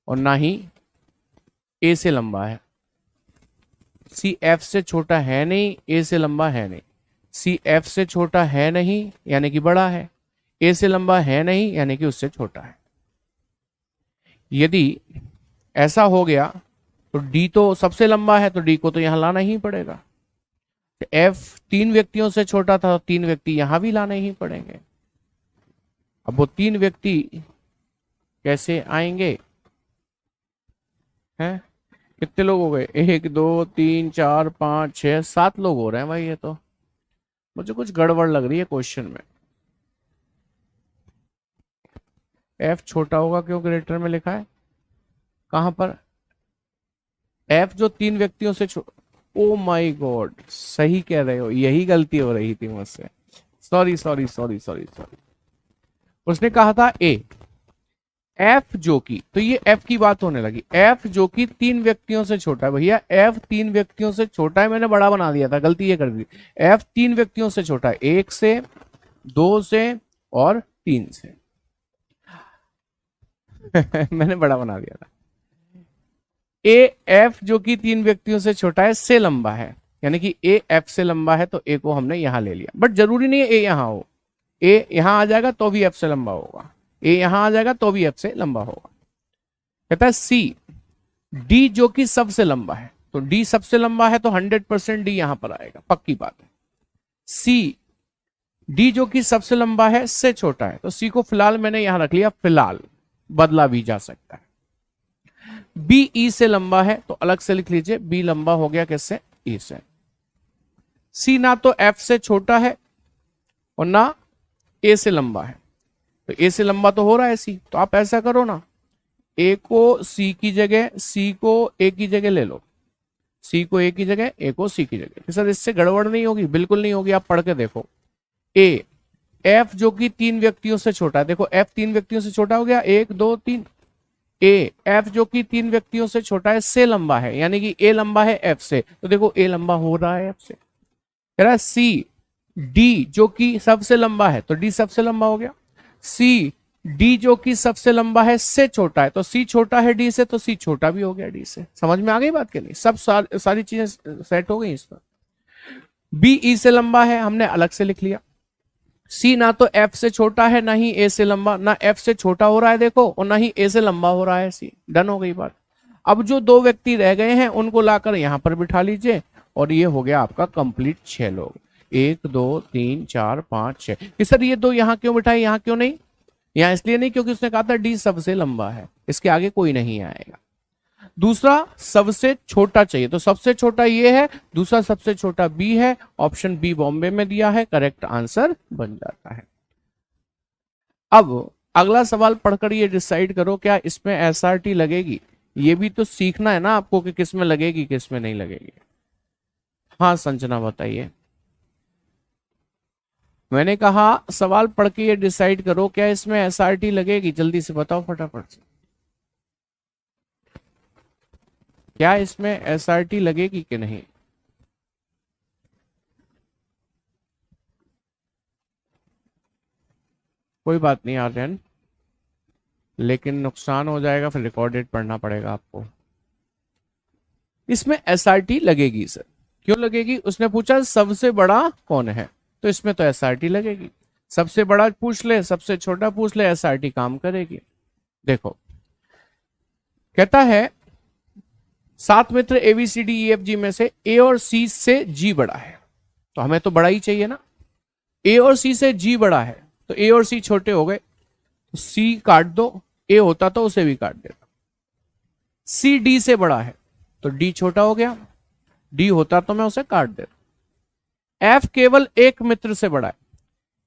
और ना ही ए से लंबा है। सी एफ से छोटा है नहीं, ए से लंबा है नहीं। सी एफ से छोटा है नहीं यानी कि बड़ा है, ए से लंबा है नहीं यानी कि उससे छोटा है। यदि ऐसा हो गया तो डी तो सबसे लंबा है, तो डी को तो यहां लाना ही पड़ेगा। एफ 3 व्यक्तियों से छोटा था, तो 3 व्यक्ति यहां भी लाने ही पड़ेंगे। अब वो 3 व्यक्ति कैसे आएंगे? हैं, कितने लोग हो गए? 1 2 3 4 5 6 7 लोग हो रहे हैं भाई। ये तो मुझे कुछ गड़बड़ लग रही है क्वेश्चन में। एफ छोटा होगा क्यों ग्रेटर में लिखा है? कहां पर? एफ जो 3 व्यक्तियों से ओ माय गॉड, सही कह रहे हो, यही गलती हो रही थी मुझसे। Sorry sorry sorry sorry sorry. उसने कहा था ए एफ जो कि, तो ये एफ की बात होने लगी। एफ जो कि 3 व्यक्तियों से छोटा है। भैया एफ 3 व्यक्तियों से छोटा है, मैंने बड़ा बना दिया था, गलती ये कर दी। एफ 3 व्यक्तियों से छोटा है, 1 से 2 से और 3 से। मैंने बड़ा बना दिया था। ए एफ जो कि 3 व्यक्तियों से छोटा है से लंबा है, यानी कि ए एफ से लंबा है, तो ए को हमने यहां ले लिया। बट जरूरी नहीं है ए यहां हो, ए यहां आ जाएगा तो भी एफ से लंबा होगा, ए यहां आ जाएगा तो भी एफ से लंबा होगा। कहता है सी डी जो कि सबसे लंबा है, तो डी सबसे लंबा है तो 100% डी यहां पर आएगा, पक्की बात है। सी डी जो कि सबसे लंबा है से छोटा है, तो सी को फिलहाल मैंने यहां रख लिया, फिलहाल बदला भी जा सकता है। बी ई से लंबा है तो अलग से लिख लीजिए, बी लंबा हो गया किससे? ई से। सी ना तो एफ से छोटा है और ना ए से लंबा है, तो ए से लंबा तो हो रहा है सी, तो आप ऐसा करो ना, ए को सी की जगह, सी को ए की जगह ले लो, सी को ए की जगह, ए को सी की जगह। सर इससे गड़बड़ नहीं होगी? बिल्कुल नहीं होगी, आप पढ़ के देखो। ए एफ जो कि 3 व्यक्तियों से छोटा है, देखो एफ 3 व्यक्तियों से छोटा हो गया, 1 2 3। ए एफ जो कि 3 व्यक्तियों से छोटा है से लंबा है, यानी कि ए लंबा है एफ से, तो देखो ए लंबा हो रहा है एफ से। कह रहा है सी डी जो कि सबसे लंबा है, तो डी सबसे लंबा हो गया। सी डी जो कि सबसे लंबा है से छोटा है, तो सी छोटा है डी से, तो सी छोटा भी हो गया डी से। समझ में आ गई बात के नहीं? सब सारी चीजें सेट हो गई इस पर। बी ई से लंबा है, हमने अलग से लिख लिया। सी ना तो एफ से छोटा है, ना ही ए से लंबा, ना एफ से छोटा हो रहा है देखो, और ना ही ए से लंबा हो रहा है सी। डन हो गई बात। अब जो 2 व्यक्ति रह गए हैं उनको लाकर यहां पर बिठा लीजिए, और ये हो गया आपका कंप्लीट 6 लोग। 1 2 3 4 5 6। कि सर ये 2 यहां क्यों बिठाए, यहां क्यों नहीं? यहां इसलिए नहीं क्योंकि उसने कहा था डी सबसे लंबा है, इसके आगे कोई नहीं आएगा। दूसरा सबसे छोटा चाहिए, तो सबसे छोटा ये है, दूसरा सबसे छोटा बी है। ऑप्शन बी बॉम्बे में दिया है, करेक्ट आंसर बन जाता है। अब अगला सवाल पढ़कर ये डिसाइड करो, क्या इसमें एसआरटी लगेगी? ये भी तो सीखना है ना आपको कि किस में लगेगी किस में नहीं लगेगी। हाँ संजना बताइए। मैंने कहा सवाल पढ़ के ये डिसाइड करो, क्या इसमें एसआरटी लगेगी? जल्दी से बताओ फटाफट से, क्या इसमें एसआरटी लगेगी कि नहीं? कोई बात नहीं आर्यन, लेकिन नुकसान हो जाएगा, फिर रिकॉर्डेड पढ़ना पड़ेगा आपको। इसमें एसआरटी लगेगी सर। क्यों लगेगी? उसने पूछा सबसे बड़ा कौन है, तो इसमें तो एसआरटी लगेगी। सबसे बड़ा पूछ ले, सबसे छोटा पूछ ले, एसआरटी काम करेगी। देखो कहता है 7 मित्र ABCDEFG में से ए और सी से जी बड़ा है, तो हमें तो बड़ा ही चाहिए ना। ए और सी से जी बड़ा है, तो ए और सी छोटे हो गए, तो सी काट दो, ए होता तो उसे भी काट देता। सी डी से बड़ा है, तो डी छोटा हो गया, डी होता तो मैं उसे काट देता। एफ केवल एक मित्र से बड़ा है,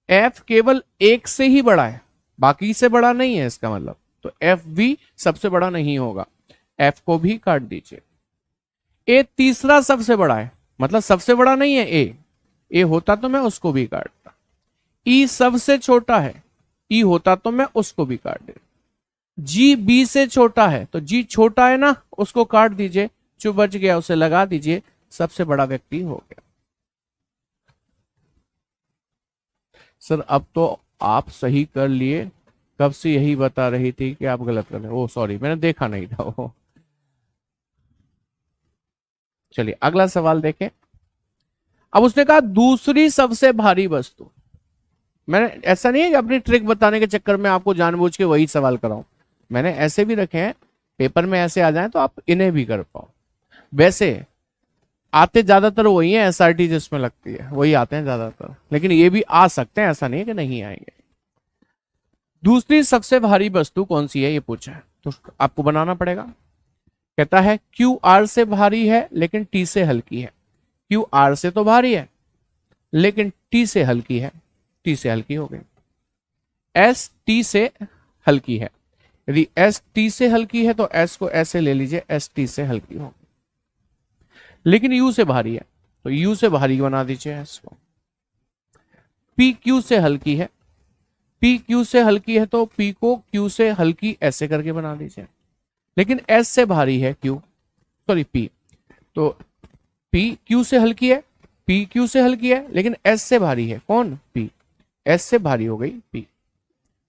एफ केवल एक से ही बड़ा है, बाकी से बड़ा नहीं है इसका मतलब, तो एफ भी सबसे बड़ा नहीं होगा, एफ को भी काट दीजिए। ए तीसरा सबसे बड़ा है, मतलब सबसे बड़ा नहीं है ए होता तो मैं उसको भी काटता। ई सबसे छोटा है, ई होता तो मैं उसको भी काट देता। जी बी से छोटा है, तो जी छोटा है ना, उसको काट दीजिए, जो बच गया उसे लगा दीजिए, सबसे बड़ा व्यक्ति हो गया। सर अब तो आप सही कर लिए, कब से यही बता रही थी कि आप गलत कर रहे हो। ओ सॉरी, मैंने देखा नहीं था वो। चलिए अगला सवाल देखें। अब उसने कहा दूसरी सबसे भारी वस्तु। मैंने ऐसा नहीं है कि अपनी ट्रिक बताने के चक्कर में आपको जानबूझ के वही सवाल कराऊं, मैंने ऐसे भी रखे हैं पेपर में ऐसे आ जाए तो आप इन्हें भी कर पाओ। वैसे आते ज्यादातर वही है, एसआरटी जिसमें लगती है वही आते हैं ज्यादातर, लेकिन ये भी आ सकते हैं, ऐसा नहीं है कि नहीं आएंगे। दूसरी सबसे भारी वस्तु कौन सी है ये पूछा है, तो आपको बनाना पड़ेगा। कहता है क्यू आर से भारी है लेकिन टी से हल्की है। क्यू आर से तो भारी है लेकिन टी से हल्की है, टी से हल्की हो गई। एस टी से हल्की है, यदि एस टी से हल्की है तो एस को ऐसे ले लीजिए, एस टी से हल्की होगी। लेकिन यू से भारी है तो यू से भारी बना दीजिए एस को। पी क्यू से हल्की है, पी क्यू से हल्की है तो पी को क्यू से हल्की ऐसे करके बना दीजिए। लेकिन एस से भारी है क्यू, सॉरी पी, तो पी क्यू से हल्की है, पी क्यू से हल्की है, लेकिन एस से भारी है कौन, पी, एस से भारी हो गई पी।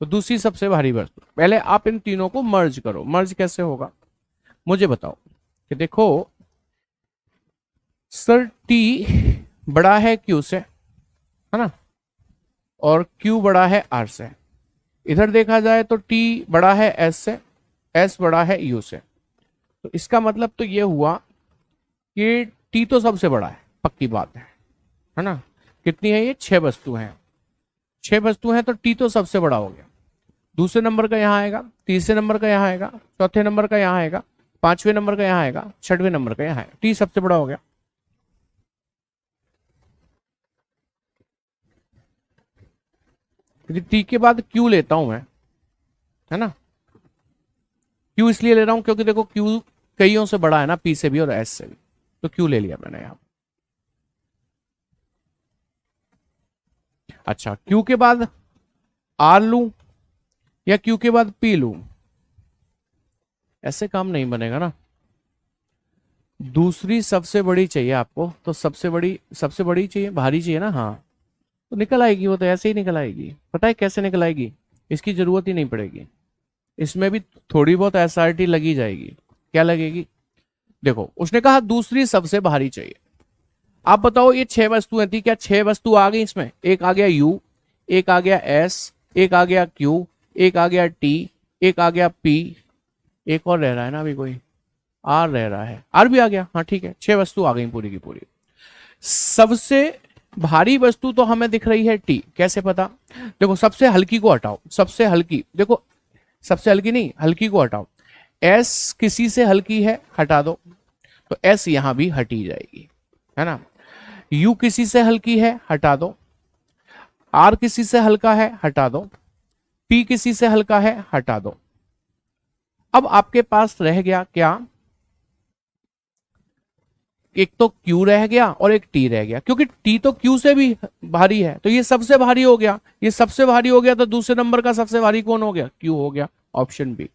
तो दूसरी सबसे भारी वस्तु, पहले आप इन तीनों को मर्ज करो। मर्ज कैसे होगा मुझे बताओ। कि देखो सर टी बड़ा है क्यू से, है ना, और क्यू बड़ा है आर से। इधर देखा जाए तो टी बड़ा है एस से, एस बड़ा है यू से। तो इसका मतलब तो ये हुआ कि टी तो सबसे बड़ा है, पक्की बात है ना। कितनी है ये, 6 वस्तु हैं, 6 वस्तु हैं तो टी तो सबसे बड़ा हो गया। दूसरे नंबर का यहां आएगा, तीसरे नंबर का यहां आएगा, चौथे नंबर का यहां आएगा, 5वें नंबर का यहां आएगा, 6वें नंबर का यहां आएगा। टी सबसे बड़ा हो गया। टी के बाद क्यू लेता हूं मैं, है ना। क्यू इसलिए ले रहा हूं क्योंकि देखो क्यू कईयों से बड़ा है ना, पी से भी और एस से भी, तो क्यू ले लिया मैंने यहां। अच्छा क्यू के बाद आर लू या क्यू के बाद पी लू, ऐसे काम नहीं बनेगा ना। दूसरी सबसे बड़ी चाहिए आपको, तो सबसे बड़ी चाहिए, भारी चाहिए ना। हाँ तो निकल आएगी, वो तो ऐसे ही निकल आएगी। पता है कैसे निकल आएगी, इसकी जरूरत ही नहीं पड़ेगी, इसमें भी थोड़ी बहुत एसआरटी लगी जाएगी। क्या लगेगी, देखो उसने कहा दूसरी सबसे भारी चाहिए। आप बताओ ये 6 वस्तुएं थी, क्या 6 वस्तु आ गई इसमें। एक आ गया यू, एक आ गया एस, एक आ गया क्यू, एक आ गया टी, एक आ गया पी, एक और रह रहा है ना अभी कोई, आर रह रहा है, आर भी आ गया। हाँ ठीक है, 6 वस्तु आ गई पूरी की पूरी। सबसे भारी वस्तु तो हमें दिख रही है टी, कैसे पता, देखो सबसे हल्की को हटाओ, सबसे हल्की, देखो सबसे हल्की नहीं, हल्की को हटाओ। एस किसी से हल्की है, हटा दो, तो एस यहां भी हटी जाएगी, है ना। यू किसी से हल्की है, हटा दो। आर किसी से हल्का है, हटा दो। पी किसी से हल्का है, हटा दो। अब आपके पास रह गया क्या, एक तो Q रह गया और एक T रह गया, क्योंकि T तो Q से भी भारी है, तो ये सबसे भारी हो गया। ये सबसे भारी हो गया तो दूसरे नंबर का सबसे भारी कौन हो गया, Q हो गया, ऑप्शन बी।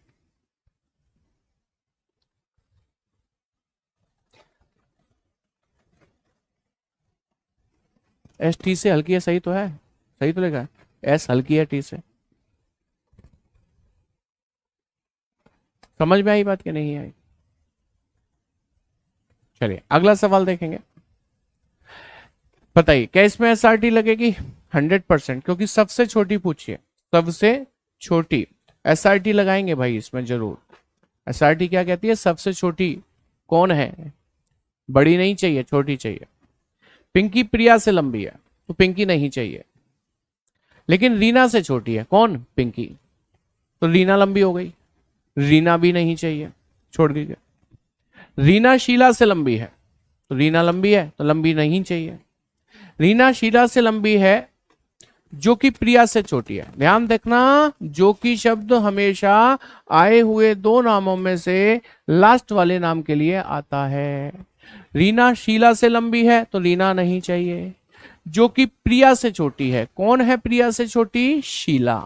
एस टी से हल्की है, सही तो है, सही तो लिखा है, एस हल्की है टी से। समझ में आई बात कि नहीं आई। चलिए अगला सवाल देखेंगे। बताइए क्या इसमें एसआरटी लगेगी, 100%, क्योंकि सबसे छोटी पूछिए, सबसे छोटी एसआरटी लगाएंगे भाई इसमें जरूर। एसआरटी क्या कहती है, सबसे छोटी कौन है, बड़ी नहीं चाहिए, छोटी चाहिए। पिंकी प्रिया से लंबी है तो पिंकी नहीं चाहिए, लेकिन रीना से छोटी है कौन, पिंकी, तो रीना लंबी हो गई, रीना भी नहीं चाहिए, छोड़ दीजिए। रीना शीला से लंबी है तो रीना लंबी है तो लंबी नहीं चाहिए। रीना शीला से लंबी है जो कि प्रिया से छोटी है। ध्यान देखना, जो कि शब्द हमेशा आए हुए 2 नामों में से लास्ट वाले नाम के लिए आता है। रीना शीला से लंबी है तो रीना नहीं चाहिए। जो कि प्रिया से छोटी है, कौन है प्रिया से छोटी? शीला,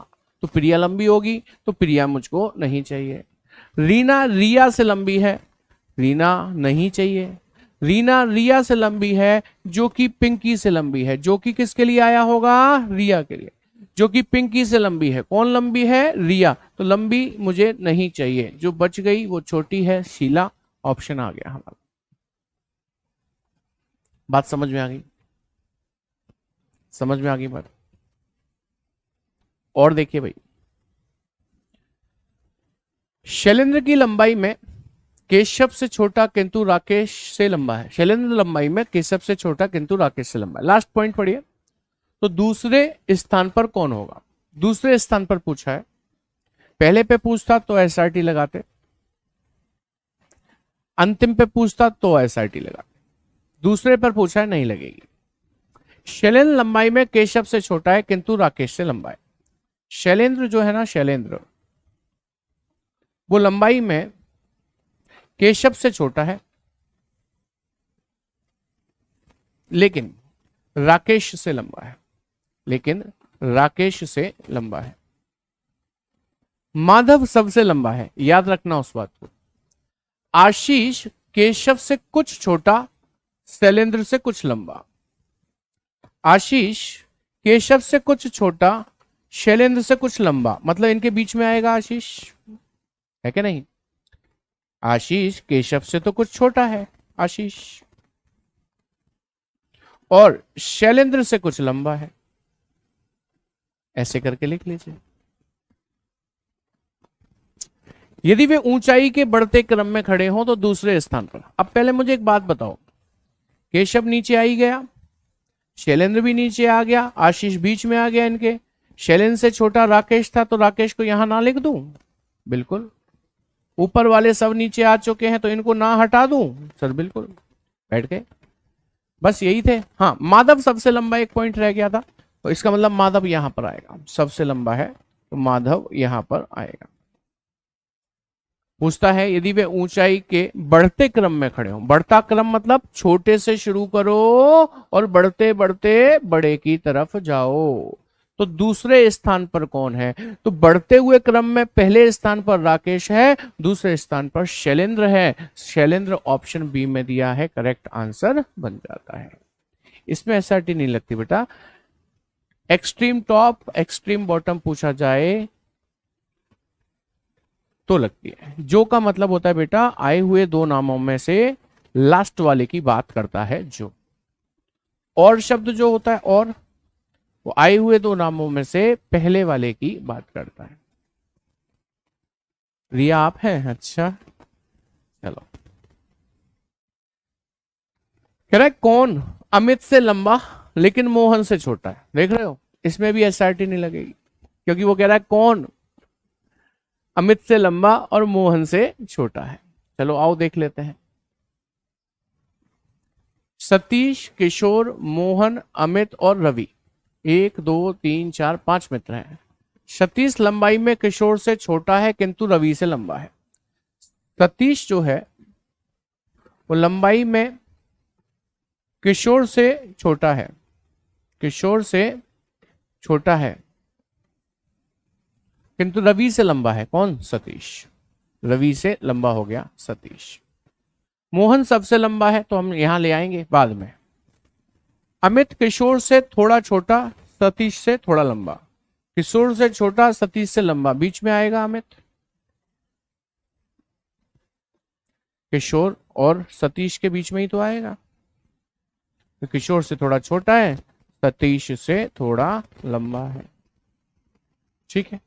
तो प्रिया लंबी होगी, तो प्रिया मुझको नहीं चाहिए। रीना रिया से लंबी है, रीना नहीं चाहिए। रीना रिया से लंबी है, जो कि पिंकी से लंबी है। जो कि किसके लिए आया होगा? रिया के लिए। जो कि पिंकी से लंबी है, कौन लंबी है? रिया, तो लंबी मुझे नहीं चाहिए। जो बच गई वो छोटी है, शीला। ऑप्शन आ गया हमारा। बात समझ में आ गई? समझ में आ गई बात? और देखिए भाई, शैलेंद्र की लंबाई में केशव से छोटा किंतु राकेश से लंबा है। शैलेंद्र लंबाई में केशव से छोटा किंतु राकेश से लंबा है। लास्ट पॉइंट पढ़िए। तो दूसरे स्थान पर कौन होगा? दूसरे स्थान पर पूछा है। पहले पे पूछता तो एसआरटी लगाते, अंतिम पे पूछता तो एसआरटी लगाते, दूसरे पर पूछा है नहीं लगेगी। शैलेंद्र लंबाई में केशव से छोटा है किंतु राकेश से लंबा है। शैलेंद्र जो है ना, शैलेंद्र वो लंबाई में केशव से छोटा है लेकिन राकेश से लंबा है, लेकिन राकेश से लंबा है। माधव सबसे लंबा है, याद रखना उस बात को। आशीष केशव से कुछ छोटा, शैलेंद्र से कुछ लंबा। आशीष केशव से कुछ छोटा, शैलेंद्र से कुछ लंबा, मतलब इनके बीच में आएगा आशीष, है क्या नहीं? आशीष केशव से तो कुछ छोटा है आशीष, और शैलेंद्र से कुछ लंबा है। ऐसे करके लिख लीजिए। यदि वे ऊंचाई के बढ़ते क्रम में खड़े हों तो दूसरे स्थान पर। अब पहले मुझे एक बात बताओ, केशव नीचे आ ही गया, शैलेंद्र भी नीचे आ गया, आशीष बीच में आ गया इनके। शैलेंद्र से छोटा राकेश था तो राकेश को यहां ना लिख दूं? बिल्कुल। ऊपर वाले सब नीचे आ चुके हैं तो इनको ना हटा दूं? सर बिल्कुल, बैठ गए। बस यही थे। हाँ, माधव सबसे लंबा एक पॉइंट रह गया था, तो इसका मतलब माधव यहां पर आएगा। सबसे लंबा है तो माधव यहां पर आएगा। पूछता है यदि वे ऊंचाई के बढ़ते क्रम में खड़े हों। बढ़ता क्रम मतलब छोटे से शुरू करो और बढ़ते बढ़ते बड़े की तरफ जाओ। तो दूसरे स्थान पर कौन है? तो बढ़ते हुए क्रम में पहले स्थान पर राकेश है, दूसरे स्थान पर शैलेंद्र है। शैलेंद्र ऑप्शन बी में दिया है, करेक्ट आंसर बन जाता है। इसमें एसआरटी नहीं लगती बेटा। एक्सट्रीम टॉप एक्सट्रीम बॉटम पूछा जाए तो लगती है। जो का मतलब होता है बेटा आए हुए दो नामों में से लास्ट वाले की बात करता है। जो और शब्द जो होता है, और वो आए हुए दो नामों में से पहले वाले की बात करता है। रिया आप हैं? अच्छा चलो। कह रहा है कौन अमित से लंबा लेकिन मोहन से छोटा है। देख रहे हो, इसमें भी एसआरटी नहीं लगेगी क्योंकि वो कह रहा है कौन अमित से लंबा और मोहन से छोटा है। चलो आओ देख लेते हैं। सतीश, किशोर, मोहन, अमित और रवि, 1 2 3 4 5 मित्र हैं। सतीश लंबाई में किशोर से छोटा है किंतु रवि से लंबा है। सतीश जो है वो लंबाई में किशोर से छोटा है, किशोर से छोटा है किंतु रवि से लंबा है। कौन? सतीश। रवि से लंबा हो गया सतीश। मोहन सबसे लंबा है तो हम यहां ले आएंगे बाद में। अमित किशोर से थोड़ा छोटा, सतीश से थोड़ा लंबा। किशोर से छोटा, सतीश से लंबा, बीच में आएगा अमित। किशोर और सतीश के बीच में ही तो आएगा। तो किशोर से थोड़ा छोटा है, सतीश से थोड़ा लंबा है। ठीक है।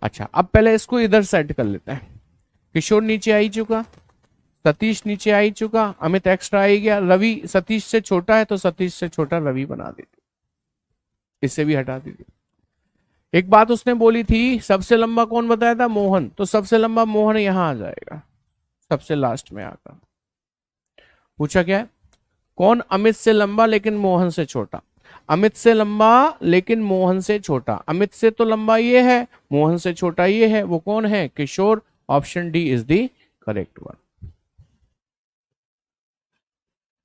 अच्छा, अब पहले इसको इधर सेट कर लेते हैं। किशोर नीचे आ ही चुका, सतीश नीचे आ ही चुका, अमित एक्स्ट्रा आ ही गया। रवि सतीश से छोटा है तो सतीश से छोटा रवि बना दीजिए, इससे भी हटा दीजिए। एक बात उसने बोली थी, सबसे लंबा कौन बताया था? मोहन। तो सबसे लंबा मोहन यहां आ जाएगा, सबसे लास्ट में आकर। पूछा क्या है? कौन अमित से लंबा लेकिन मोहन से छोटा? अमित से लंबा लेकिन मोहन से छोटा। अमित से तो लंबा ये है, मोहन से छोटा ये है। वो कौन है? Kishor. Option D is the correct one.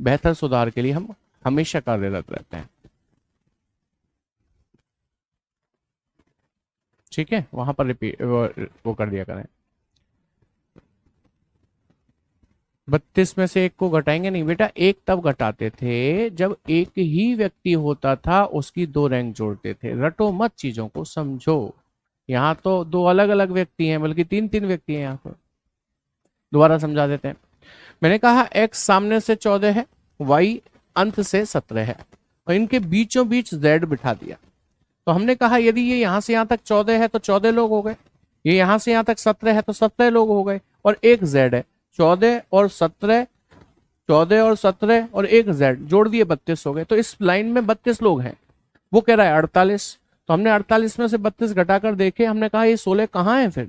बेहतर सुधार के लिए हम हमेशा कार्यरत रहते हैं। ठीक है, वहां पर रिपीट वो कर दिया करें। 32 में से एक को घटाएंगे नहीं बेटा, एक तब घटाते थे जब एक ही व्यक्ति होता था, उसकी दो रैंक जोड़ते थे। रटो मत, चीजों को समझो। यहाँ तो दो अलग अलग व्यक्ति हैं, बल्कि तीन तीन व्यक्ति हैं यहाँ पर। दोबारा समझा देते हैं। मैंने कहा x सामने से 14 है, y अंत से 17 है, और इनके बीचों बीच z बिठा दिया। तो हमने कहा यदि ये यहां से यहां तक 14 है तो 14 लोग हो गए, ये यहां से यहां तक 17 है तो 17 लोग हो गए, और एक z है। 14 और 17, 14 और 17 और एक z जोड़ दिए 32 हो गए। तो इस लाइन में 32 लोग हैं। वो कह रहा है 48, तो हमने 48 में से 32 घटाकर देखे, हमने कहा ये 16 कहाँ है। फिर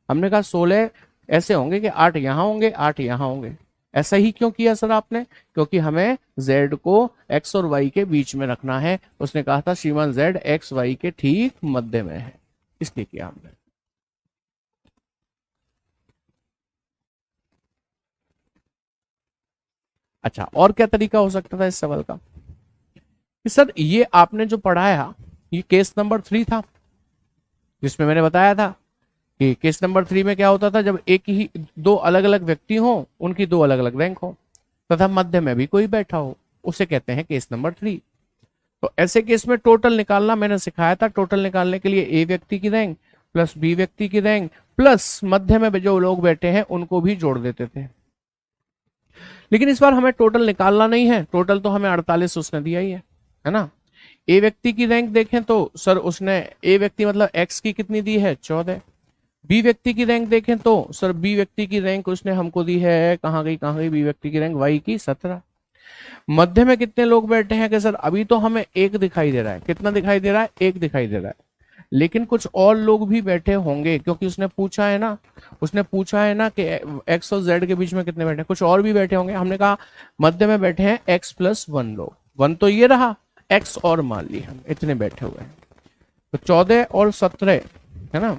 हमने कहा 16 ऐसे होंगे कि 8 यहां होंगे, 8 यहां होंगे। ऐसा ही क्यों किया सर आपने? क्योंकि हमें z को x और y के बीच में रखना है। उसने कहा था श्रीमान z x y के ठीक मध्य में है, इसलिए किया हमने। अच्छा, और क्या तरीका हो सकता था इस सवाल का कि सर ये आपने जो पढ़ाया ये केस नंबर 3 था, जिसमें मैंने बताया था कि केस नंबर 3 में क्या होता था, जब एक ही दो अलग अलग व्यक्ति हो, उनकी दो अलग अलग रैंक हो तथा मध्य में भी कोई बैठा हो, उसे कहते हैं केस नंबर 3। तो ऐसे केस में टोटल निकालना मैंने सिखाया था। टोटल निकालने के लिए ए व्यक्ति की रैंक प्लस बी व्यक्ति की रैंक प्लस मध्य में जो लोग बैठे हैं उनको भी जोड़ देते थे। लेकिन इस बार हमें टोटल निकालना नहीं है, टोटल तो हमें 48 उसने दिया ही है ना। ए व्यक्ति की रैंक देखें तो सर उसने ए व्यक्ति मतलब एक्स की कितनी दी है, 14। बी व्यक्ति की रैंक देखें तो सर बी व्यक्ति की रैंक उसने हमको दी है, कहाँ गई बी व्यक्ति की रैंक, वाई की 17। मध्य में कितने लोग बैठे हैं कि सर अभी तो हमें एक दिखाई दे रहा है। कितना दिखाई दे रहा है? एक दिखाई दे रहा है, लेकिन कुछ और लोग भी बैठे होंगे, क्योंकि उसने पूछा है ना कि एक्स और जेड के बीच में कितने बैठे हैं, कुछ और भी बैठे होंगे। हमने कहा मध्य में बैठे हैं एक्स प्लस 1 लोग, 1 तो ये रहा, एक्स और मान ली हम इतने बैठे हुए हैं। तो 14 और 17 है ना,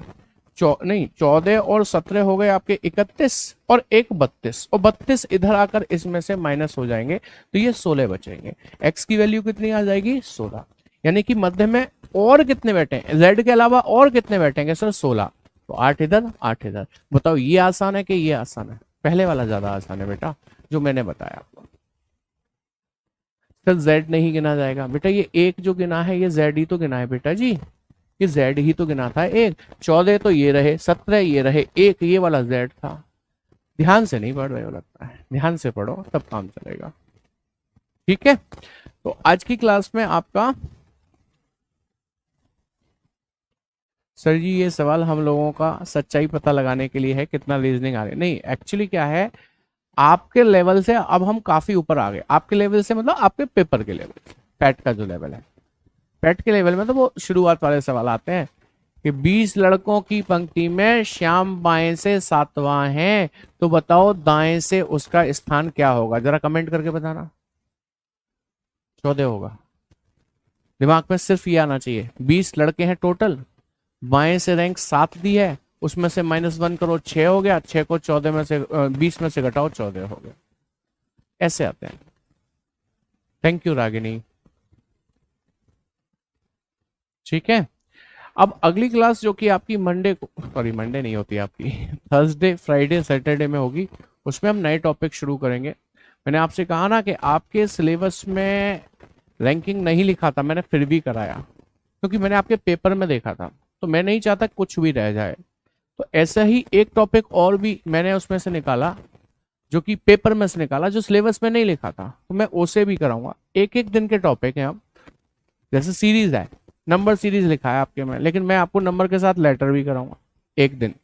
नहीं 14 और 17 हो गए आपके 31 और एक 32, और 32 इधर आकर इसमें से माइनस हो जाएंगे तो ये 16 बचेंगे। एक्स की वैल्यू कितनी आ जाएगी? 16। यानी कि मध्य में और कितने बैठे हैं, जेड के अलावा और कितने बैठेंगे सर? 16। तो 8 इधर 8 इधर। बताओ ये आसान है कि ये आसान है? पहले वाला ज्यादा आसान है बेटा, जो मैंने बताया आपको। सर जेड नहीं गिना जाएगा बेटा, ये एक जो गिना है ये जेड ही तो गिना है बेटा जी, ये जेड ही तो गिना था। एक 14 तो ये रहे, 17 ये रहे, एक ये वाला जेड था। ध्यान से नहीं पढ़ रहे हो लगता है, ध्यान से पढ़ो तब काम चलेगा। ठीक है, तो आज की क्लास में आपका सर जी ये सवाल हम लोगों का सच्चाई पता लगाने के लिए है, कितना रीजनिंग आ रही है। नहीं, एक्चुअली क्या है, आपके लेवल से अब हम काफी ऊपर आ गए। आपके लेवल से मतलब आपके पेपर के लेवल से, पैट का जो लेवल है, पैट के लेवल में तो वो शुरुआत वाले सवाल आते हैं कि 20 लड़कों की पंक्ति में श्याम बाएं से 7वां है, तो बताओ दाएं से उसका स्थान क्या होगा? जरा कमेंट करके बताना। 14 होगा। दिमाग में सिर्फ ये आना चाहिए, 20 लड़के हैं टोटल, बाएं से रैंक 7 दी है, उसमें से -1 करो, 6 हो गया, 6 को 14 में से 20 में से घटाओ, 14 हो गया। ऐसे आते हैं। Thank you Ragini. ठीक है, अब अगली क्लास जो कि आपकी मंडे नहीं होती आपकी, थर्सडे फ्राइडे सैटरडे में होगी, उसमें हम नए टॉपिक शुरू करेंगे। मैंने आपसे कहा ना कि आपके सिलेबस में रैंकिंग नहीं लिखा था, मैंने फिर भी कराया क्योंकि मैंने आपके पेपर में देखा था, तो मैं नहीं चाहता कुछ भी रह जाए। तो ऐसा ही एक टॉपिक और भी मैंने उसमें से निकाला, जो कि पेपर में से निकाला, जो सिलेबस में नहीं लिखा था, तो मैं उसे भी कराऊंगा। एक एक दिन के टॉपिक हैं। अब जैसे सीरीज है, नंबर सीरीज लिखा है आपके में, लेकिन मैं आपको नंबर के साथ लेटर भी कराऊंगा एक दिन।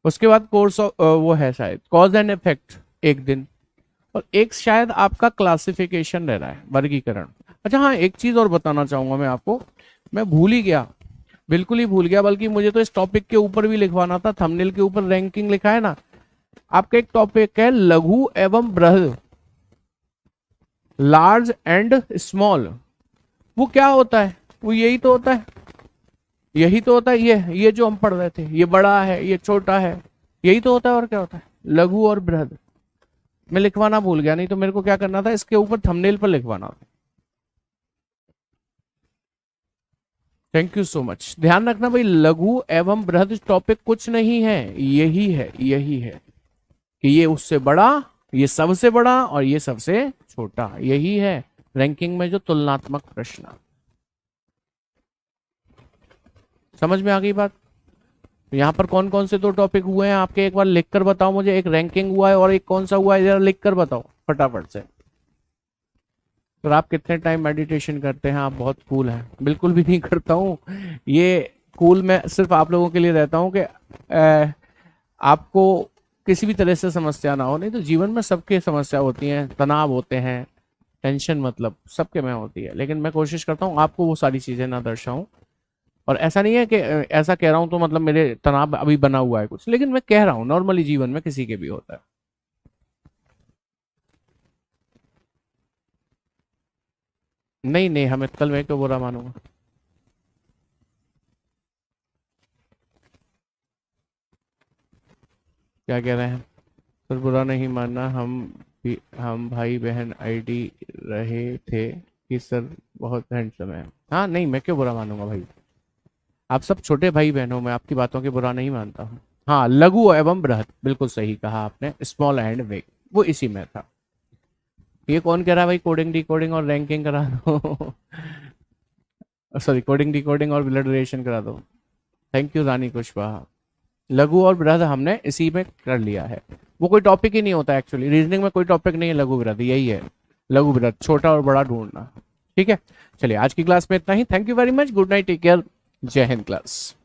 उसके बाद कोर्स वो है शायद कॉज एंड इफेक्ट एक दिन, और एक शायद आपका क्लासिफिकेशन रह रहा है, वर्गीकरण। अच्छा हाँ, एक चीज और बताना चाहूंगा मैं आपको, मैं भूल ही गया, बिल्कुल ही भूल गया, बल्कि मुझे तो इस टॉपिक के ऊपर भी लिखवाना था। थंबनेल के ऊपर रैंकिंग लिखा है ना, आपका एक टॉपिक है लघु एवं बृहद, लार्ज एंड स्मॉल। वो क्या होता है? वो यही तो होता है, यही तो होता है। ये जो हम पढ़ रहे थे, ये बड़ा है, ये छोटा है, यही तो होता है। और क्या होता है? लघु और बृहद। मैं लिखवाना भूल गया, नहीं तो मेरे को क्या करना था, इसके ऊपर थंबनेल पर लिखवाना था। Thank you so much. ध्यान रखना भाई, लघु एवं बृहद टॉपिक कुछ नहीं है, यही है कि ये उससे बड़ा, ये सबसे बड़ा और ये सबसे छोटा, यही है रैंकिंग में जो तुलनात्मक प्रश्न। समझ में आ गई बात? यहाँ पर कौन कौन से दो टॉपिक हुए हैं आपके, एक बार लिखकर बताओ मुझे। एक रैंकिंग हुआ है और एक कौन सा हुआ है, जरा लिखकर बताओ फटाफट से। तो आप कितने टाइम मेडिटेशन करते हैं? आप बहुत कूल हैं। बिल्कुल भी नहीं करता हूँ ये। कूल मैं सिर्फ आप लोगों के लिए रहता हूँ कि आपको किसी भी तरह से समस्या ना हो, नहीं तो जीवन में सबके समस्या होती हैं, तनाव होते हैं, टेंशन मतलब सबके में होती है, लेकिन मैं कोशिश करता हूँ आपको वो सारी चीजें ना दर्शाऊं। और ऐसा नहीं है कि ऐसा कह रहा हूं तो मतलब मेरे तनाव अभी बना हुआ है कुछ, लेकिन मैं कह रहा हूं नॉर्मली जीवन में किसी के भी होता है। नहीं नहीं, हमें कल मैं क्यों बुरा मानूंगा? क्या कह रहे हैं? सर बुरा नहीं मानना, हम भाई बहन आईडी रहे थे कि सर बहुत हैंडसम है। हाँ नहीं, मैं क्यों बुरा मानूंगा भाई, आप सब छोटे भाई बहन हो, मैं आपकी बातों के बुरा नहीं मानता हूँ। हाँ, लघु एवं बृहद, बिल्कुल सही कहा आपने, स्मॉल एंड बिग, वो इसी में था। ये कौन कह रहा है भाई कोडिंग डिकोडिंग और रैंकिंग करा दो? सॉरी, कोडिंग डिकोडिंग और ब्लड रिलेशन करा दो। थैंक यू रानी कुशवाहा। लघु और बृहद हमने इसी में कर लिया है। वो कोई टॉपिक ही नहीं होता एक्चुअली, रीजनिंग में कोई टॉपिक नहीं है लघु बृहद, यही है लघु बृहद, छोटा और बड़ा ढूंढना। ठीक है, चलिए आज की क्लास में इतना ही। Thank you very much, good night, take care, Jai Hind class.